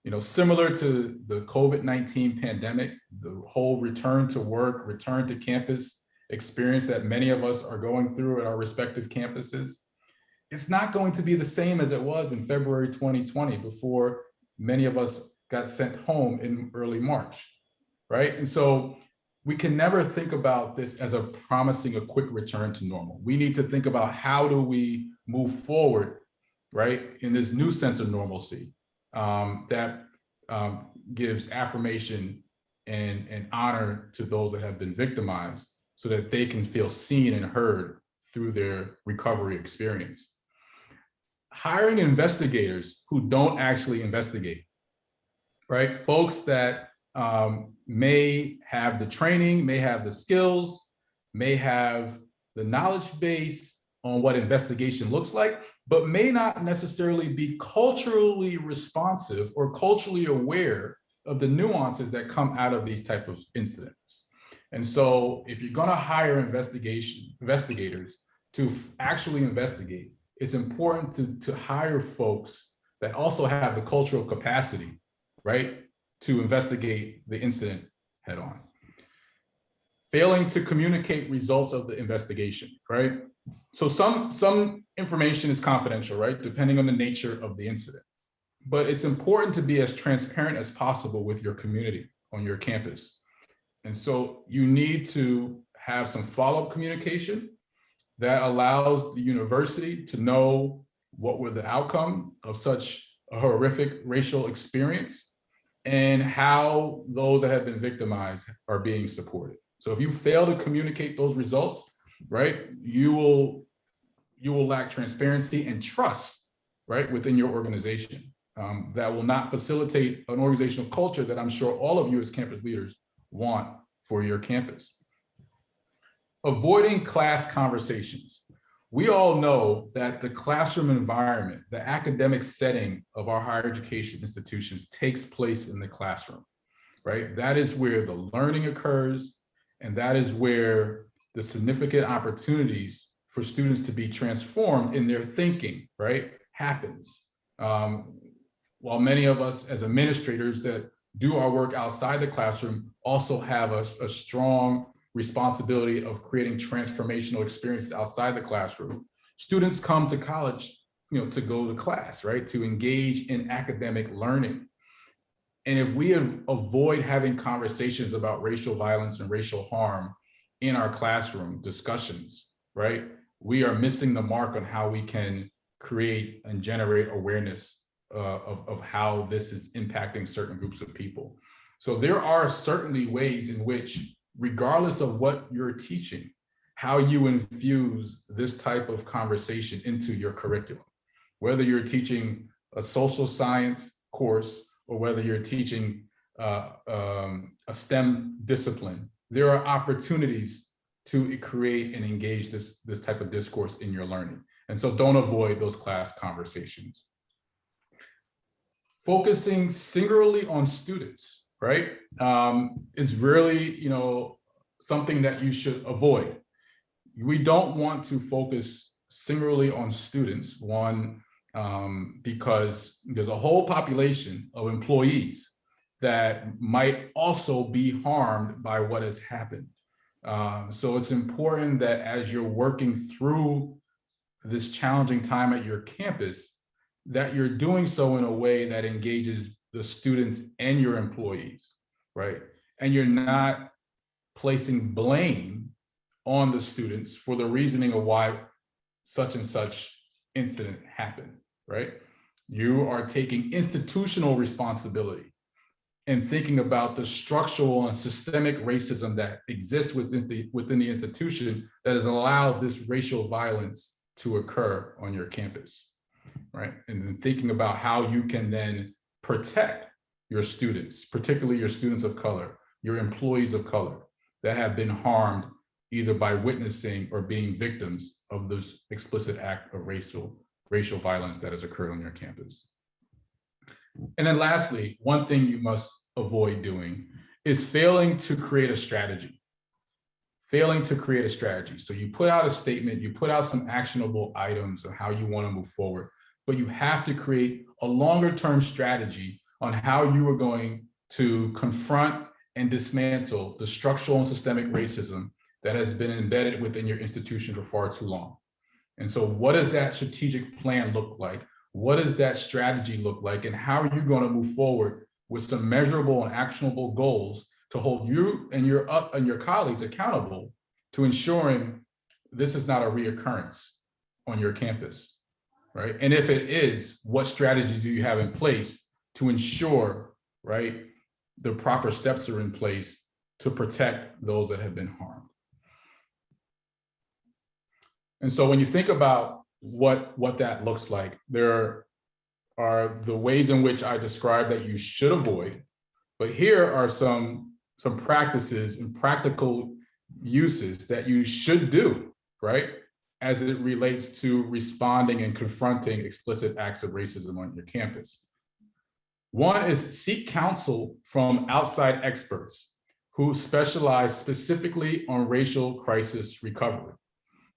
You know, similar to the COVID-19 pandemic, the whole return to work, return to campus experience that many of us are going through at our respective campuses, it's not going to be the same as it was in February 2020 before many of us got sent home in early March, right? And so we can never think about this as promising a quick return to normal. We need to think about how do we move forward, right, in this new sense of normalcy that gives affirmation and honor to those that have been victimized so that they can feel seen and heard through their recovery experience. Hiring investigators who don't actually investigate, right? Folks that may have the training, may have the skills, may have the knowledge base on what investigation looks like, but may not necessarily be culturally responsive or culturally aware of the nuances that come out of these type of incidents. And so if you're gonna hire investigators to actually investigate, it's important to hire folks that also have the cultural capacity, right, to investigate the incident head on. Failing to communicate results of the investigation, right? So some information is confidential, right, depending on the nature of the incident. But it's important to be as transparent as possible with your community on your campus. And so you need to have some follow-up communication that allows the university to know what were the outcome of such a horrific racial experience and how those that have been victimized are being supported. So if you fail to communicate those results, right, you will lack transparency and trust, right, within your organization. That will not facilitate an organizational culture that I'm sure all of you as campus leaders want for your campus. Avoiding class conversations. We all know that the classroom environment, the academic setting of our higher education institutions takes place in the classroom, right? That is where the learning occurs, and that is where the significant opportunities for students to be transformed in their thinking, right, happens. While many of us as administrators that do our work outside the classroom also have a strong responsibility of creating transformational experiences outside the classroom, students come to college, you know, to go to class, right, to engage in academic learning. And if we avoid having conversations about racial violence and racial harm in our classroom discussions, right, we are missing the mark on how we can create and generate awareness of how this is impacting certain groups of people. So there are certainly ways in which, regardless of what you're teaching, how you infuse this type of conversation into your curriculum, whether you're teaching a social science course or whether you're teaching a STEM discipline, there are opportunities to create and engage this type of discourse in your learning. And so don't avoid those class conversations. Focusing singularly on students, right, is really, you know, something that you should avoid. We don't want to focus singularly on students, one, because there's a whole population of employees that might also be harmed by what has happened. So it's important that as you're working through this challenging time at your campus, that you're doing so in a way that engages the students and your employees, right? And you're not placing blame on the students for the reasoning of why such and such incident happened, right? You are taking institutional responsibility and thinking about the structural and systemic racism that exists within the institution that has allowed this racial violence to occur on your campus, right? And then thinking about how you can then protect your students, particularly your students of color, your employees of color that have been harmed either by witnessing or being victims of this explicit act of racial violence that has occurred on your campus. And then lastly, one thing you must avoid doing is failing to create a strategy. failing to create a strategy. So you put out a statement, you put out some actionable items of how you want to move forward, but you have to create a longer term strategy on how you are going to confront and dismantle the structural and systemic racism that has been embedded within your institution for far too long. And so what does that strategic plan look like? What does that strategy look like? And how are you going to move forward with some measurable and actionable goals to hold you and your colleagues accountable to ensuring this is not a reoccurrence on your campus, right? And if it is, what strategy do you have in place to ensure, right, the proper steps are in place to protect those that have been harmed? And so when you think about what that looks like, there are the ways in which I described that you should avoid, but here are some practices and practical uses that you should do, right, as it relates to responding and confronting explicit acts of racism on your campus. One is seek counsel from outside experts who specialize specifically on racial crisis recovery,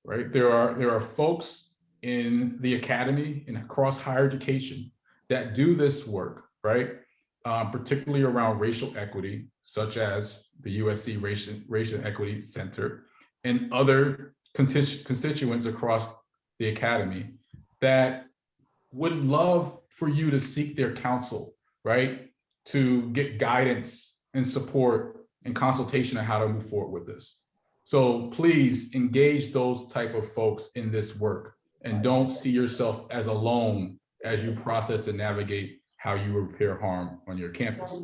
right? There are folks in the academy and across higher education that do this work, right? Particularly around racial equity, such as the USC Racial Equity Center and other constituents across the academy that would love for you to seek their counsel, right? To get guidance and support and consultation on how to move forward with this. So please engage those type of folks in this work and don't see yourself as alone as you process and navigate how you repair harm on your campus.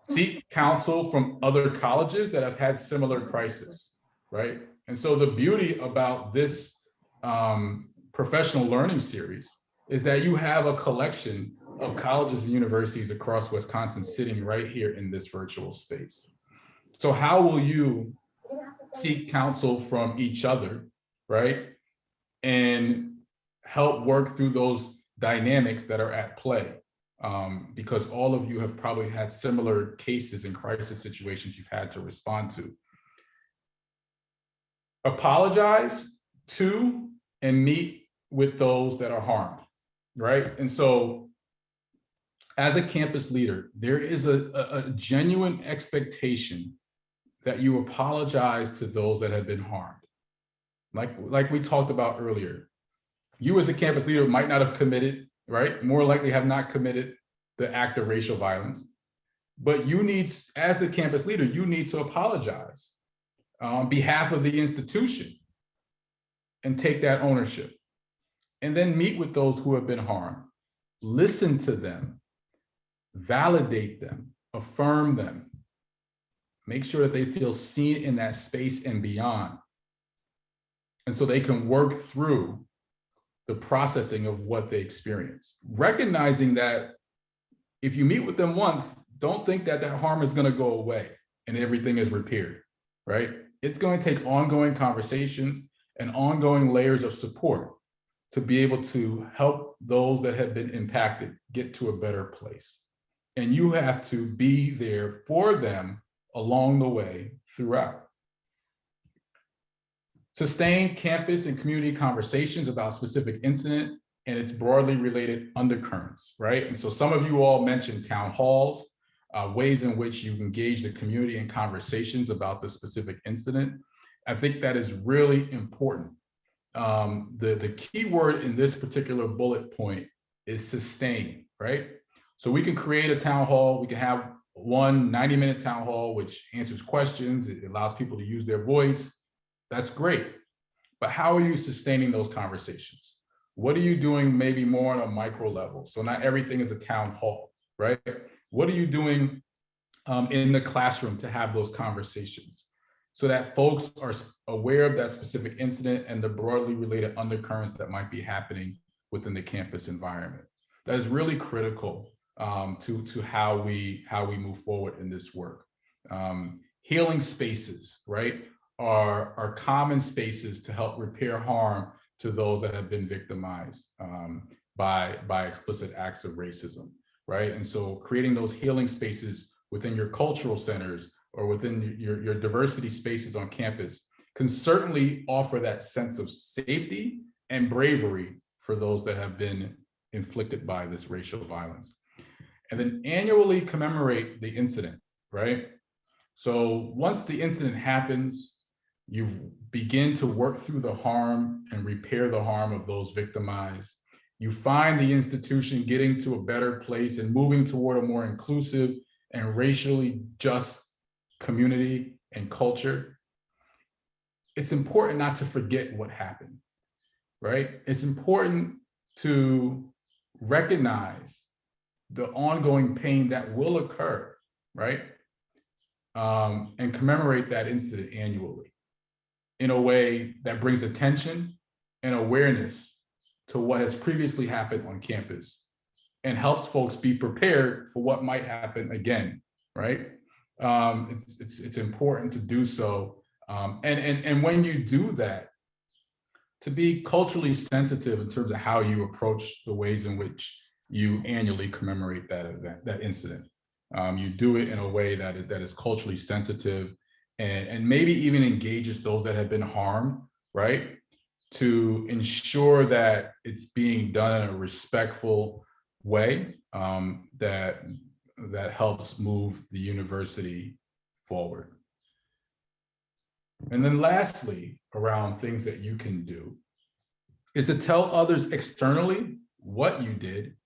Seek counsel from other colleges that have had similar crises, right? And so the beauty about this professional learning series is that you have a collection of colleges and universities across Wisconsin sitting right here in this virtual space. So how will you seek counsel from each other, right? And help work through those dynamics that are at play. Because all of you have probably had similar cases and crisis situations you've had to respond to. Apologize to and meet with those that are harmed, right? And so as a campus leader, there is a genuine expectation that you apologize to those that have been harmed. Like we talked about earlier, you as a campus leader might not have committed, right? More likely have not committed the act of racial violence, but you need, as the campus leader, you need to apologize on behalf of the institution and take that ownership. And then meet with those who have been harmed, listen to them, validate them, affirm them, make sure that they feel seen in that space and beyond. And so they can work through the processing of what they experience. Recognizing that if you meet with them once, don't think that that harm is going to go away and everything is repaired, right? It's going to take ongoing conversations and ongoing layers of support to be able to help those that have been impacted get to a better place. And you have to be there for them along the way throughout. Sustain campus and community conversations about specific incidents and its broadly related undercurrents, right? And so some of you all mentioned town halls, ways in which you engage the community in conversations about the specific incident. I think that is really important. The key word in this particular bullet point is sustain, right? So we can create a town hall, we can have one 90-minute town hall, which answers questions, it allows people to use their voice. That's great. But how are you sustaining those conversations? What are you doing maybe more on a micro level? So not everything is a town hall, right? What are you doing in the classroom to have those conversations so that folks are aware of that specific incident and the broadly related undercurrents that might be happening within the campus environment? That is really critical to how we move forward in this work. Healing spaces, right, are common spaces to help repair harm to those that have been victimized by explicit acts of racism, right? And so creating those healing spaces within your cultural centers or within your diversity spaces on campus can certainly offer that sense of safety and bravery for those that have been inflicted by this racial violence. And then annually commemorate the incident, right? So once the incident happens, you begin to work through the harm and repair the harm of those victimized. You find the institution getting to a better place and moving toward a more inclusive and racially just community and culture. It's important not to forget what happened, right? It's important to recognize the ongoing pain that will occur, right? And commemorate that incident annually in a way that brings attention and awareness to what has previously happened on campus and helps folks be prepared for what might happen again, right? It's important to do so. And when you do that, to be culturally sensitive in terms of how you approach the ways in which you annually commemorate that event, that incident. You do it in a way that is culturally sensitive and maybe even engages those that have been harmed, right? To ensure that it's being done in a respectful way that helps move the university forward. And then lastly, around things that you can do is to tell others externally what you did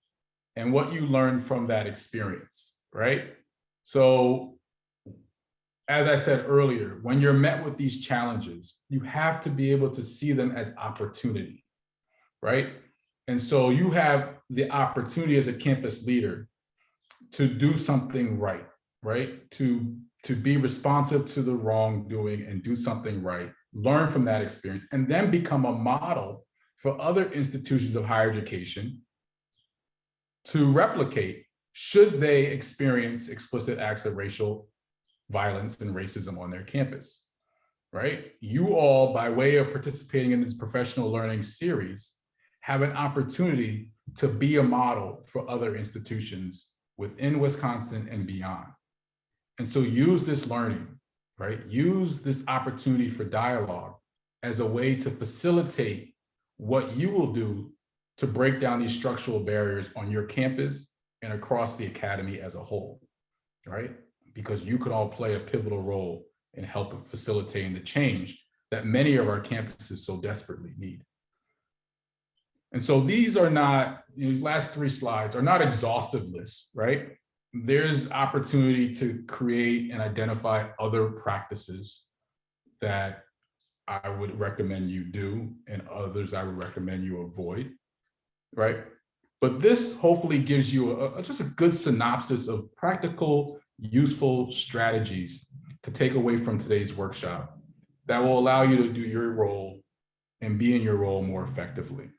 and what you learned from that experience, right? So, as I said earlier, when you're met with these challenges, you have to be able to see them as opportunity, right? And so you have the opportunity as a campus leader to do something right, right? To be responsive to the wrongdoing and do something right, learn from that experience, and then become a model for other institutions of higher education to replicate should they experience explicit acts of racial violence and racism on their campus, right? You all, by way of participating in this professional learning series, have an opportunity to be a model for other institutions within Wisconsin and beyond. And so use this learning, right? Use this opportunity for dialogue as a way to facilitate what you will do to break down these structural barriers on your campus and across the academy as a whole, right? Because you could all play a pivotal role in helping facilitating the change that many of our campuses so desperately need. And so these are not, these last 3 slides are not exhaustive lists, right? There's opportunity to create and identify other practices that I would recommend you do and others I would recommend you avoid, right? But this hopefully gives you just a good synopsis of practical, useful strategies to take away from today's workshop that will allow you to do your role and be in your role more effectively.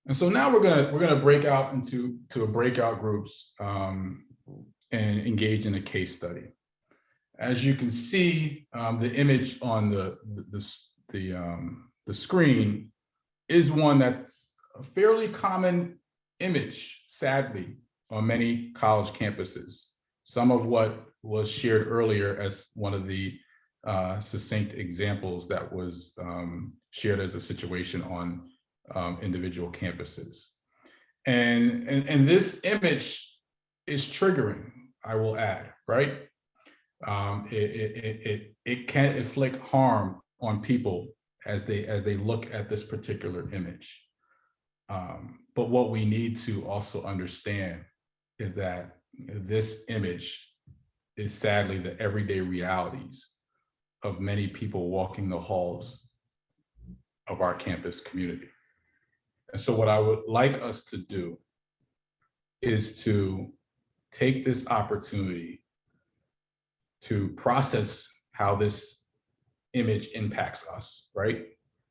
And so now we're gonna break out into breakout groups and engage in a case study. As you can see, the image on the screen is one that's a fairly common image, sadly, on many college campuses. Some of what was shared earlier as one of the succinct examples that was shared as a situation on individual campuses. And this image is triggering, I will add, right? It can inflict harm on people as they look at this particular image. But what we need to also understand is that this image is sadly the everyday realities of many people walking the halls of our campus community. And so what I would like us to do is to take this opportunity to process how this image impacts us, right?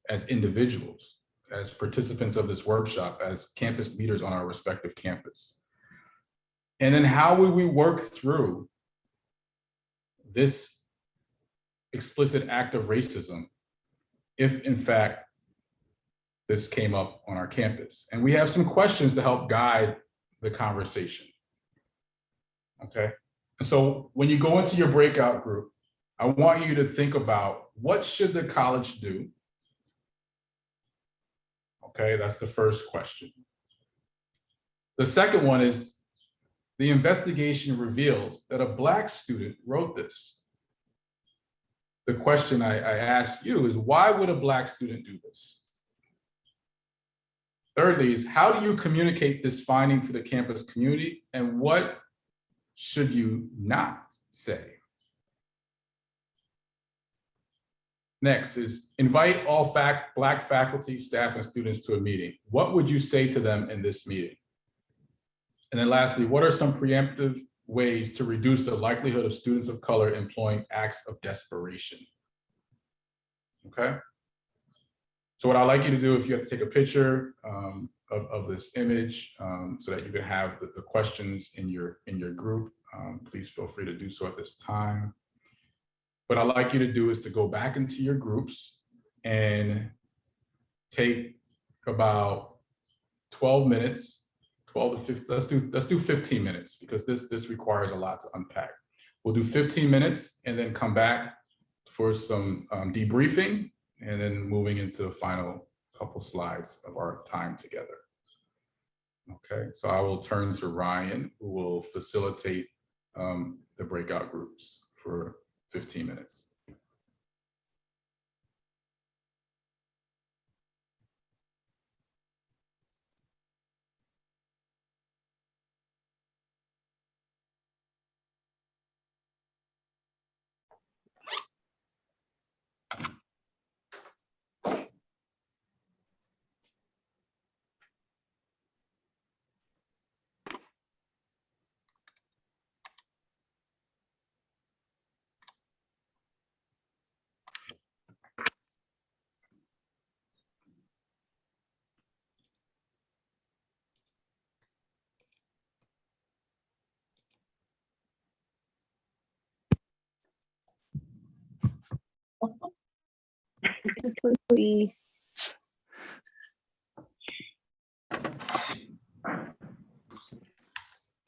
As individuals, as participants of this workshop, as campus leaders on our respective campus. And then how would we work through this explicit act of racism if in fact this came up on our campus? And we have some questions to help guide the conversation. Okay. And so when you go into your breakout group, I want you to think about what should the college do? Okay, that's the first question. The second one is, the investigation reveals that a Black student wrote this. The question I ask you is, why would a Black student do this? Thirdly is, how do you communicate this finding to the campus community, and what should you not say? Next is, invite all Black faculty, staff, and students to a meeting. What would you say to them in this meeting? And then lastly, what are some preemptive ways to reduce the likelihood of students of color employing acts of desperation? Okay. So what I'd like you to do, if you have to take a picture of this image so that you can have the questions in your group, please feel free to do so at this time. What I'd like you to do is to go back into your groups and take about 12 minutes, 12 to 15, let's do 15 minutes, because this requires a lot to unpack. We'll do 15 minutes and then come back for some debriefing, and then moving into the final couple slides of our time together. Okay, so I will turn to Ryan, who will facilitate the breakout groups for 15 minutes.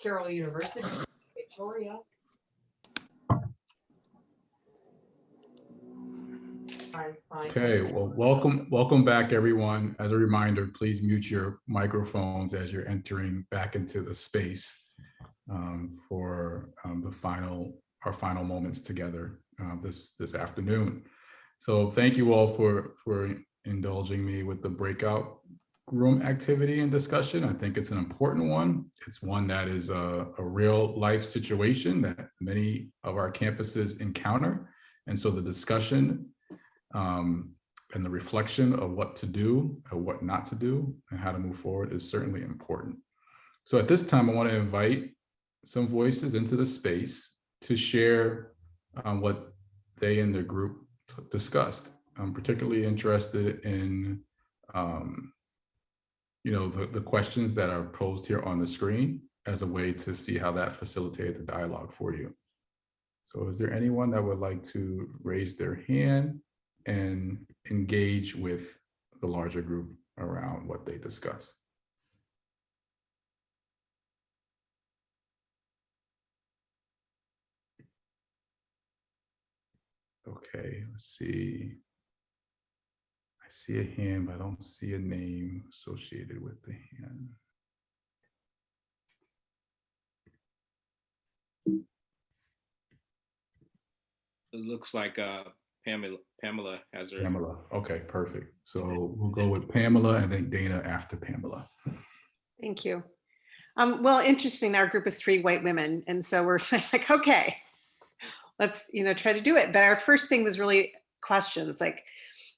Carroll University, Victoria. Okay, well, welcome back, everyone. As a reminder, please mute your microphones as you're entering back into the space for our final moments together this afternoon. So thank you all for indulging me with the breakout room activity and discussion. I think it's an important one. It's one that is a real life situation that many of our campuses encounter. And so the discussion and the reflection of what to do or what not to do and how to move forward is certainly important. So at this time, I want to invite some voices into the space to share what they and their group discussed. I'm particularly interested in the questions that are posed here on the screen as a way to see how that facilitated the dialogue for you. So is there anyone that would like to raise their hand and engage with the larger group around what they discussed? Okay, let's see. I see a hand, but I don't see a name associated with the hand. It looks like Pamela has her. Pamela, okay, perfect. So we'll go with Pamela and then Dana after Pamela. Thank you. Well, interesting, our group is 3 white women. And so we're like, okay, let's, try to do it. But our first thing was really questions like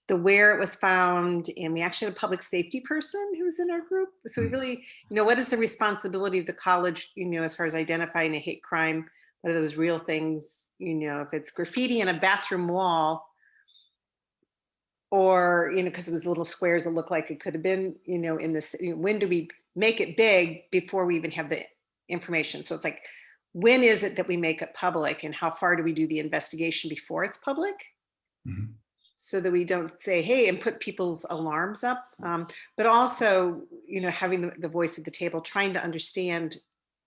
the where it was found. And we actually had a public safety person who was in our group. So we really, what is the responsibility of the college, as far as identifying a hate crime, whether those real things, if it's graffiti in a bathroom wall, or, because it was little squares that looked like it could have been, in this, when do we make it big before we even have the information? So it's like, when is it that we make it public, and how far do we do the investigation before it's public? Mm-hmm. So that we don't say, hey, and put people's alarms up, but also, having the voice at the table, trying to understand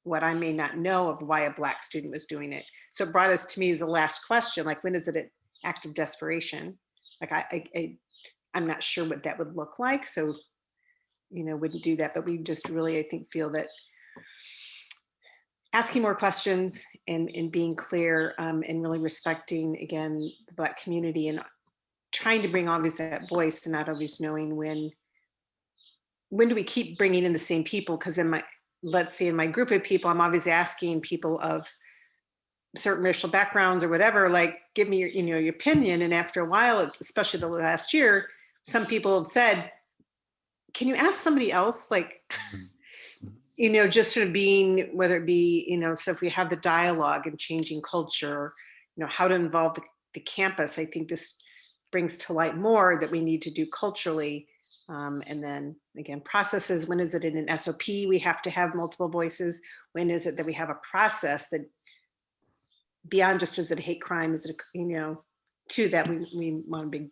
what I may not know of why a Black student was doing it. So it brought us to me as the last question, like, when is it an act of desperation? Like, I'm not sure what that would look like. So, wouldn't do that. But we just really, I think, feel that asking more questions and being clear and really respecting, again, the Black community and trying to bring obviously that voice and not always knowing when do we keep bringing in the same people? Because let's say in my group of people, I'm obviously asking people of certain racial backgrounds or whatever, like, give me your opinion. And after a while, especially the last year, some people have said, can you ask somebody else? Like, just sort of being, whether it be, so if we have the dialogue and changing culture, how to involve the campus, I think this brings to light more that we need to do culturally. And then again, processes, when is it in an SOP? We have to have multiple voices. When is it that we have a process that beyond just, is it a hate crime? Is it, to that we want to be,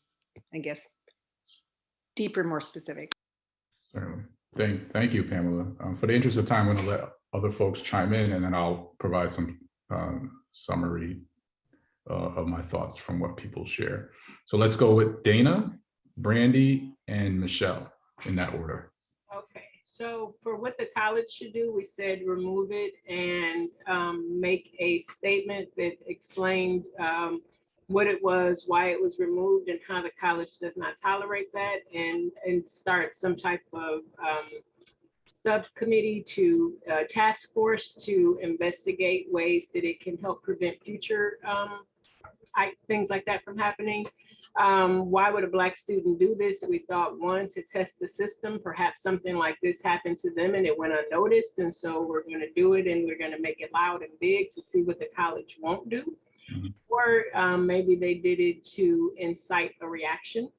I guess, deeper, more specific. Certainly. Thank you, Pamela. For the interest of time, I'm going to let other folks chime in, and then I'll provide some summary of my thoughts from what people share. So let's go with Dana, Brandy, and Michelle in that order. Okay, so for what the college should do, we said remove it and make a statement that explained what it was, why it was removed, and how the college does not tolerate that, and start some type of subcommittee to task force to investigate ways that it can help prevent future things like that from happening. Why would a Black student do this? We thought, one, to test the system. Perhaps something like this happened to them and it went unnoticed, and so we're going to do it and we're going to make it loud and big to see what the college won't do. Or maybe they did it to incite a reaction.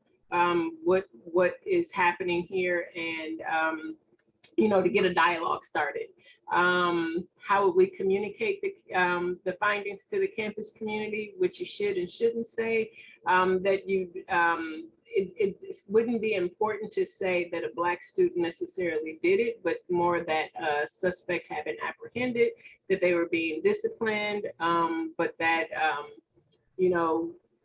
What is happening here, and to get a dialogue started. How would we communicate the findings to the campus community, which you should and shouldn't say, that you, it wouldn't be important to say that a Black student necessarily did it, but more that a suspect had been apprehended, that they were being disciplined, but that,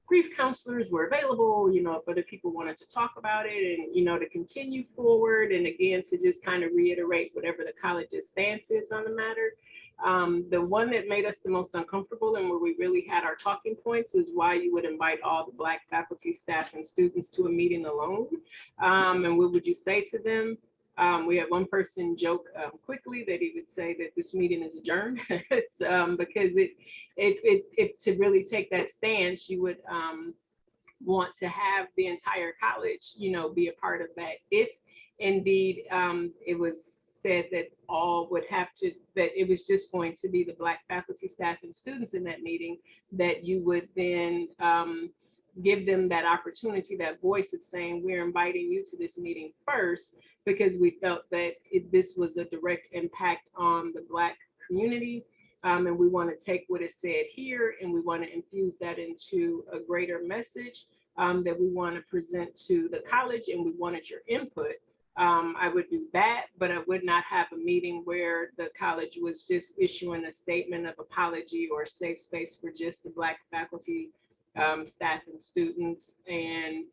grief counselors were available, if other people wanted to talk about it, and, to continue forward. And again, to just kind of reiterate whatever the college's stance is on the matter. The one that made us the most uncomfortable and where we really had our talking points is why you would invite all the Black faculty, staff, and students to a meeting alone. And what would you say to them? We had one person joke quickly that he would say that this meeting is adjourned. It's because it to really take that stance, you would want to have the entire college, be a part of that. If indeed it was said that all would have to, that it was just going to be the Black faculty, staff, and students in that meeting, that you would then give them that opportunity, that voice of saying, we're inviting you to this meeting first, because we felt that this was a direct impact on the Black community. And we want to take what is said here and we want to infuse that into a greater message that we want to present to the college, and we wanted your input. I would do that, but I would not have a meeting where the college was just issuing a statement of apology or safe space for just the Black faculty, staff, and students. And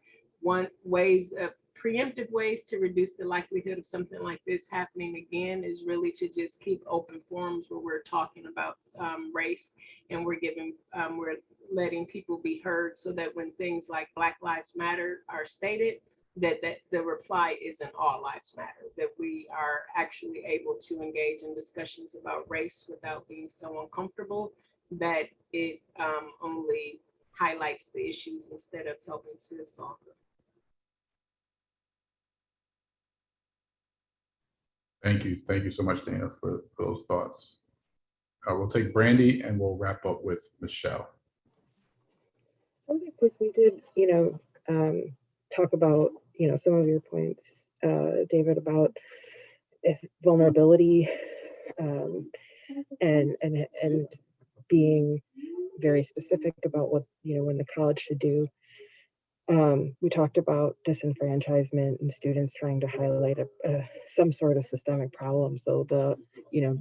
preemptive ways to reduce the likelihood of something like this happening again is really to just keep open forums where we're talking about race, and we're letting people be heard, so that when things like Black Lives Matter are stated, that the reply isn't all lives matter, that we are actually able to engage in discussions about race without being so uncomfortable that it only highlights the issues instead of helping to solve them. Thank you so much, Dana, for those thoughts. We'll take Brandy and we'll wrap up with Michelle. Something quick, we did, talk about, some of your points, David, about vulnerability and being very specific about what, when the college should do. We talked about disenfranchisement and students trying to highlight some sort of systemic problem. So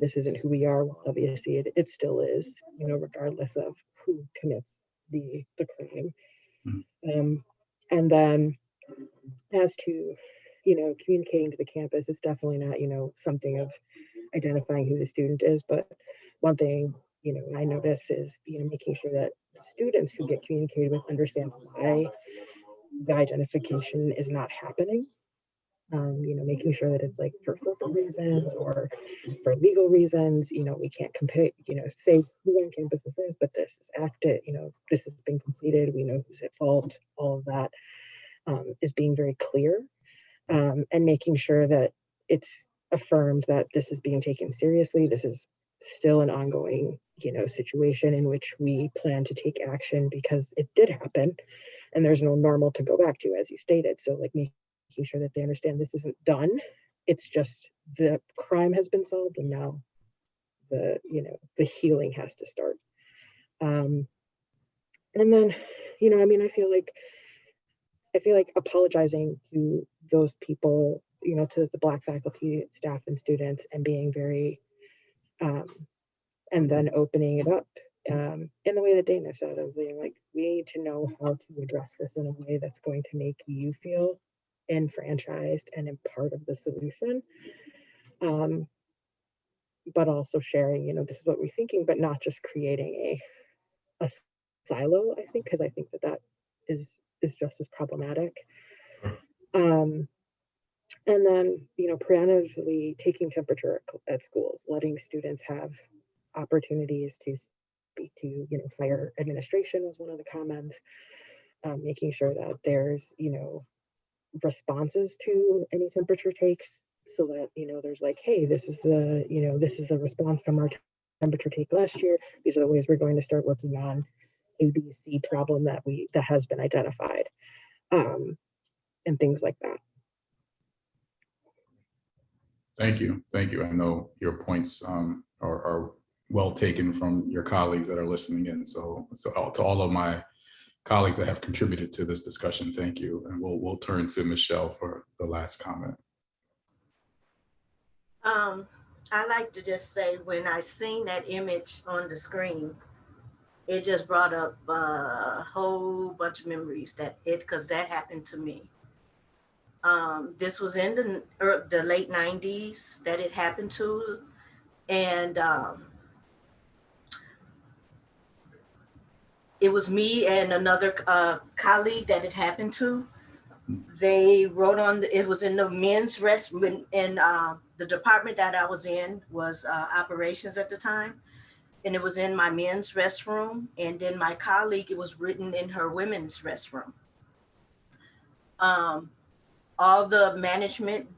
this isn't who we are. Well, obviously it still is, regardless of who commits the crime. And then as to, communicating to the campus, it's definitely not, something of identifying who the student is. But one thing, I notice is, making sure that students who get communicated with understand why the identification is not happening. Making sure that it's like for social reasons or for legal reasons, we can't compare, say who on campus this is, but this is acted, this has been completed, we know who's at fault, all of that is being very clear, and making sure that it's affirmed that this is being taken seriously. This is still an ongoing, situation in which we plan to take action because it did happen and there's no normal to go back to, as you stated. So like making sure that they understand this isn't done. It's just the crime has been solved and now the healing has to start. And then, I feel like apologizing to those people, to the Black faculty, staff, and students, and being very, and then opening it up in the way that Dana said, of being like, we need to know how to address this in a way that's going to make you feel enfranchised and in part of the solution. But also sharing, this is what we're thinking, but not just creating a silo, I think, because I think that is just as problematic. And then, preemptively taking temperature at schools, letting students have opportunities to speak to, higher administration was one of the comments, making sure that there's, responses to any temperature takes so that, there's like, hey, this is the response from our temperature take last year. These are the ways we're going to start working on ABC problem that has been identified, and things like that. Thank you. I know your points are well taken from your colleagues that are listening in. So to all of my colleagues that have contributed to this discussion, thank you. And we'll turn to Michelle for the last comment. I like to just say, when I seen that image on the screen, it just brought up a whole bunch of memories because that happened to me. This was in the late 90s that it happened to. And it was me and another colleague that it happened to. They wrote it was in the men's restroom, and the department that I was in was operations at the time. And it was in my men's restroom. And then my colleague, it was written in her women's restroom. All the management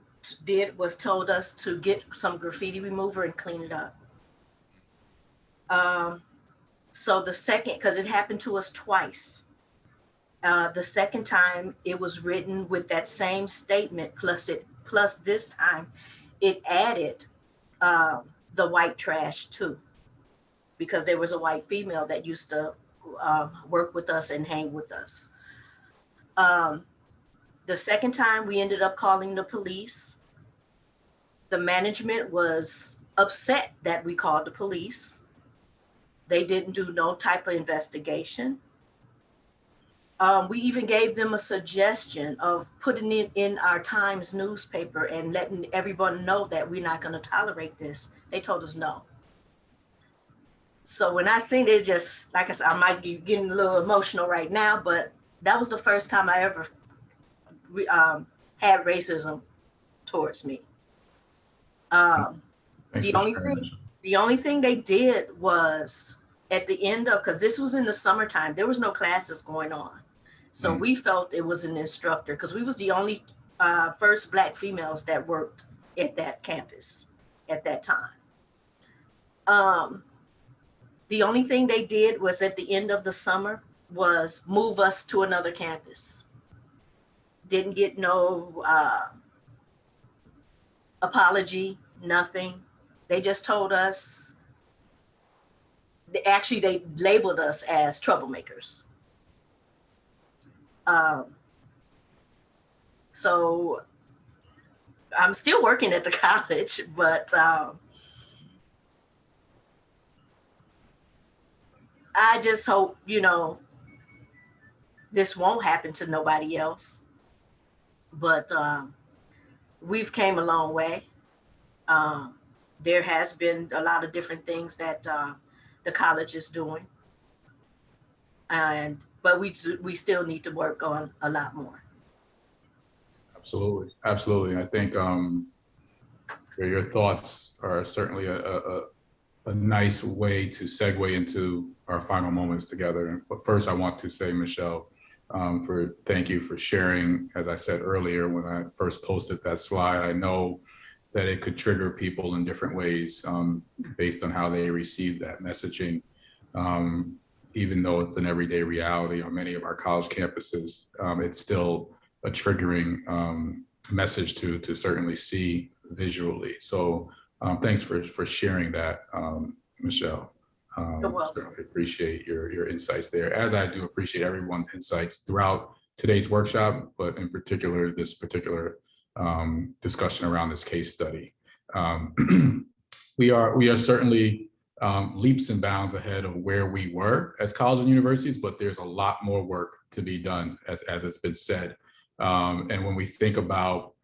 did was told us to get some graffiti remover and clean it up. So the second, because it happened to us twice. The second time it was written with that same statement, plus this time it added the white trash too, because there was a white female that used to work with us and hang with us. The second time we ended up calling the police. The management was upset that we called the police. They didn't do no type of investigation. We even gave them a suggestion of putting it in our Times newspaper and letting everyone know that we're not going to tolerate this. They told us no. So when I seen it, just like I said, I might be getting a little emotional right now, but that was the first time I ever had racism towards me. The only thing they did was at the end of, because this was in the summertime, there was no classes going on. So we felt it was an instructor, because we was the only first Black females that worked at that campus at that time. The only thing they did was at the end of the summer was move us to another campus. Didn't get no apology, nothing. They just told us, actually they labeled us as troublemakers. So I'm still working at the college, but I just hope, this won't happen to nobody else. But we've came a long way. There has been a lot of different things that the college is doing. But we still need to work on a lot more. Absolutely, absolutely. I think your thoughts are certainly a nice way to segue into our final moments together. But first, I want to say, Michelle, thank you for sharing. As I said earlier, when I first posted that slide, I know that it could trigger people in different ways based on how they receive that messaging. Even though it's an everyday reality on many of our college campuses, it's still a triggering message to certainly see visually. So thanks for sharing that, Michelle. Certainly appreciate your insights there, as I do appreciate everyone's insights throughout today's workshop, but in particular, this particular discussion around this case study. We are certainly leaps and bounds ahead of where we were as colleges and universities, but there's a lot more work to be done, as it's been said. And when we think about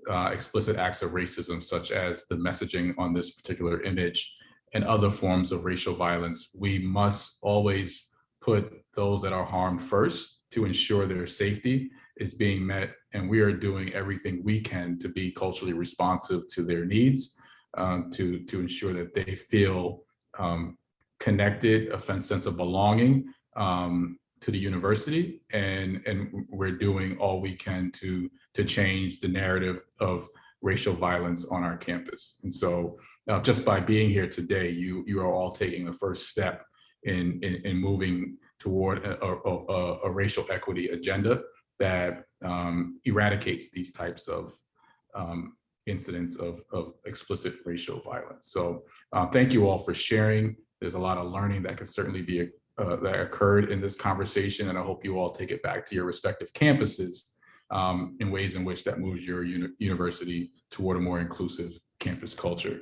explicit acts of racism, such as the messaging on this particular image and other forms of racial violence, we must always put those that are harmed first to ensure their safety is being met. And we are doing everything we can to be culturally responsive to their needs, to ensure that they feel connected, a sense of belonging to the university. And we're doing all we can to change the narrative of racial violence on our campus. And so just by being here today, you are all taking the first step in moving toward a racial equity agenda that eradicates these types of incidents of explicit racial violence. So thank you all for sharing. There's a lot of learning that could certainly be that occurred in this conversation, and I hope you all take it back to your respective campuses in ways in which that moves your university toward a more inclusive campus culture.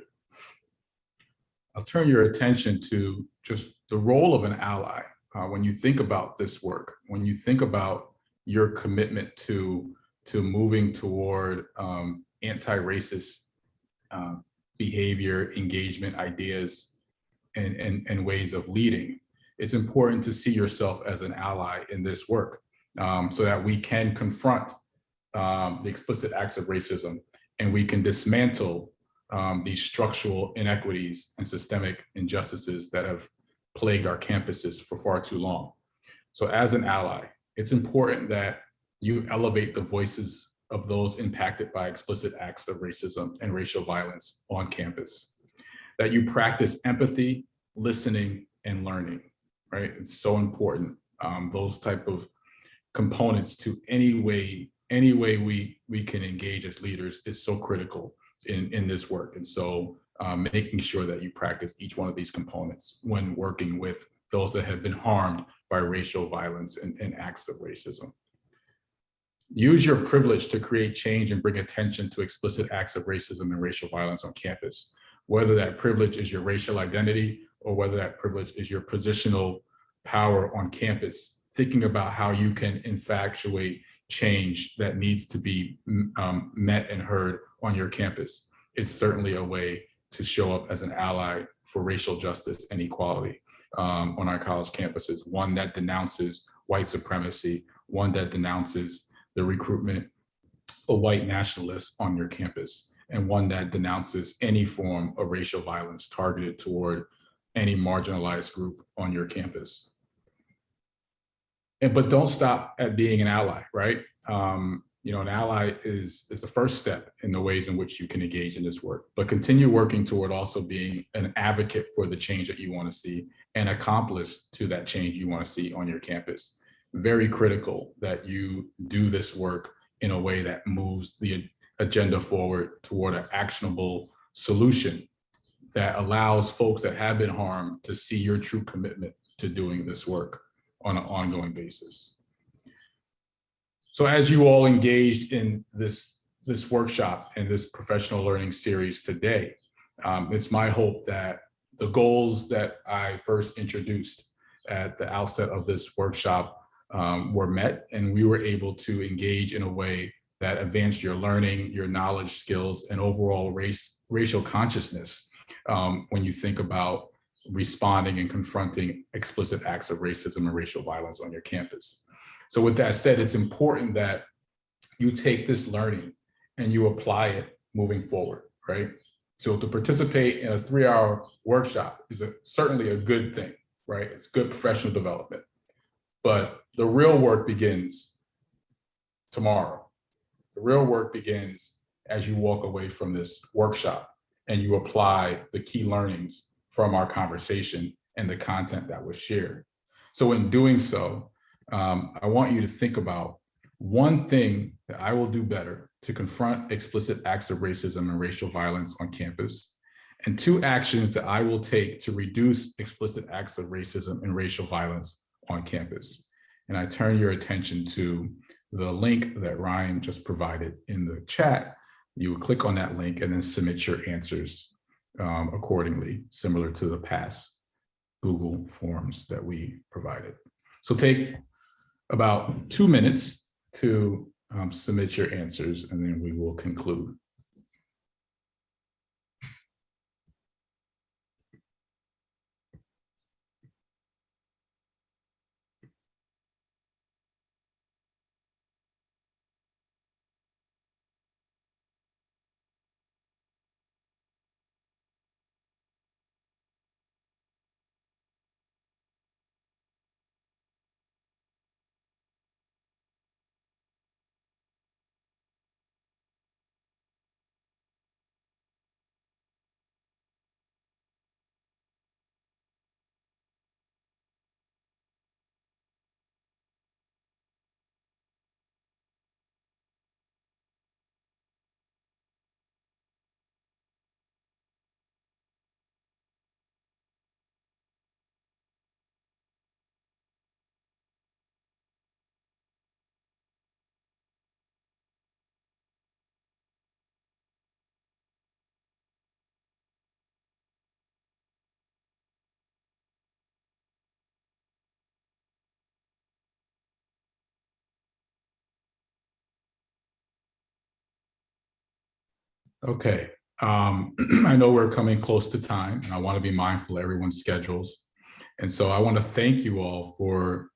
I'll turn your attention to just the role of an ally. When you think about this work, when you think about your commitment to moving toward anti-racist behavior, engagement, ideas, and ways of leading, it's important to see yourself as an ally in this work so that we can confront the explicit acts of racism and we can dismantle these structural inequities and systemic injustices that have plagued our campuses for far too long. So as an ally, it's important that you elevate the voices of those impacted by explicit acts of racism and racial violence on campus, that you practice empathy, listening, and learning, right? It's so important. Those type of components to any way we can engage as leaders is so critical in this work. And so making sure that you practice each one of these components when working with those that have been harmed by racial violence and acts of racism. Use your privilege to create change and bring attention to explicit acts of racism and racial violence on campus, whether that privilege is your racial identity or whether that privilege is your positional power on campus. Thinking about how you can infatuate change that needs to be met and heard on your campus is certainly a way to show up as an ally for racial justice and equality on our college campuses. One that denounces white supremacy, one that denounces the recruitment of white nationalists on your campus, and one that denounces any form of racial violence targeted toward any marginalized group on your campus. But don't stop at being an ally, right? An ally is the first step in the ways in which you can engage in this work, but continue working toward also being an advocate for the change that you want to see and accomplice to that change you want to see on your campus. Very critical that you do this work in a way that moves the agenda forward toward an actionable solution that allows folks that have been harmed to see your true commitment to doing this work on an ongoing basis. So as you all engaged in this workshop and this professional learning series today, it's my hope that the goals that I first introduced at the outset of this workshop were met, and we were able to engage in a way that advanced your learning, your knowledge, skills, and overall racial consciousness when you think about responding and confronting explicit acts of racism and racial violence on your campus. So with that said, it's important that you take this learning and you apply it moving forward, right? So to participate in a 3-hour workshop is certainly a good thing, right? It's good professional development. But the real work begins tomorrow. The real work begins as you walk away from this workshop and you apply the key learnings from our conversation and the content that was shared. So in doing so, I want you to think about one thing that I will do better to confront explicit acts of racism and racial violence on campus, and 2 actions that I will take to reduce explicit acts of racism and racial violence on campus. And I turn your attention to the link that Ryan just provided in the chat. You would click on that link and then submit your answers accordingly, similar to the past Google forms that we provided. So take about 2 minutes to submit your answers, and then we will conclude. Okay, I know we're coming close to time, and I want to be mindful of everyone's schedules. And so I want to thank you all for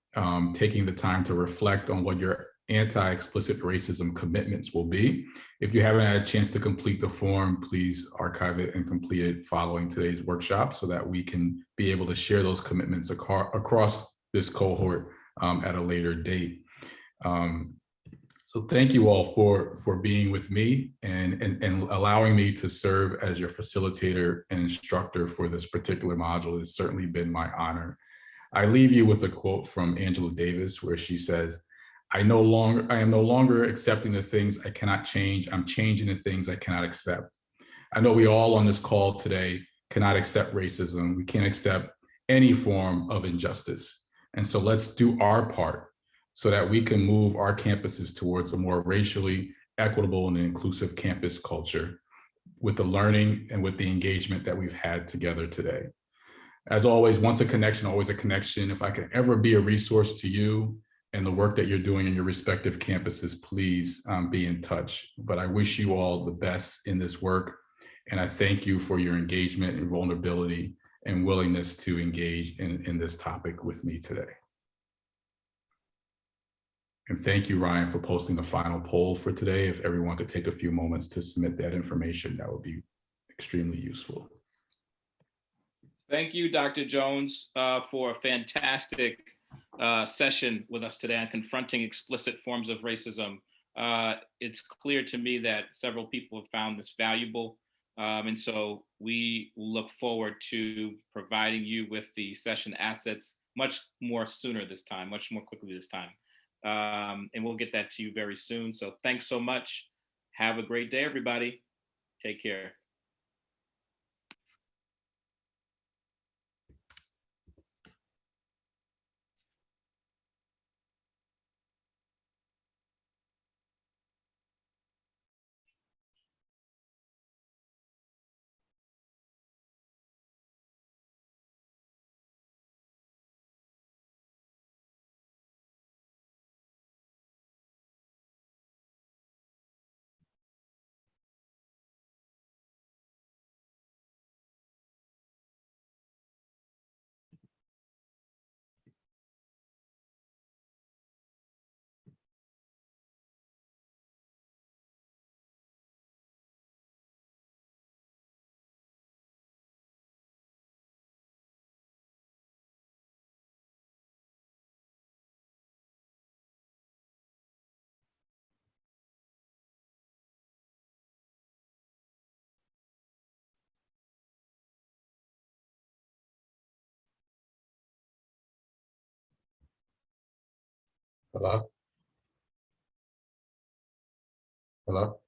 taking the time to reflect on what your anti-explicit racism commitments will be. If you haven't had a chance to complete the form, please archive it and complete it following today's workshop so that we can be able to share those commitments across this cohort at a later date. So thank you all for being with me and allowing me to serve as your facilitator and instructor for this particular module. It's certainly been my honor. I leave you with a quote from Angela Davis where she says, I am no longer accepting the things I cannot change. I'm changing the things I cannot accept. I know we all on this call today cannot accept racism. We can't accept any form of injustice. And so let's do our part so that we can move our campuses towards a more racially equitable and inclusive campus culture with the learning and with the engagement that we've had together today. As always, once a connection, always a connection. If I can ever be a resource to you and the work that you're doing in your respective campuses, please be in touch. But I wish you all the best in this work. And I thank you for your engagement and vulnerability and willingness to engage in this topic with me today. And thank you, Ryan, for posting the final poll for today. If everyone could take a few moments to submit that information, that would be extremely useful. Thank you, Dr. Jones, for a fantastic session with us today on confronting explicit forms of racism. It's clear to me that several people have found this valuable. And so we look forward to providing you with the session assets much more sooner this time, much more quickly this time. And we'll get that to you very soon. So thanks so much. Have a great day, everybody. Take care. Hello? Hello?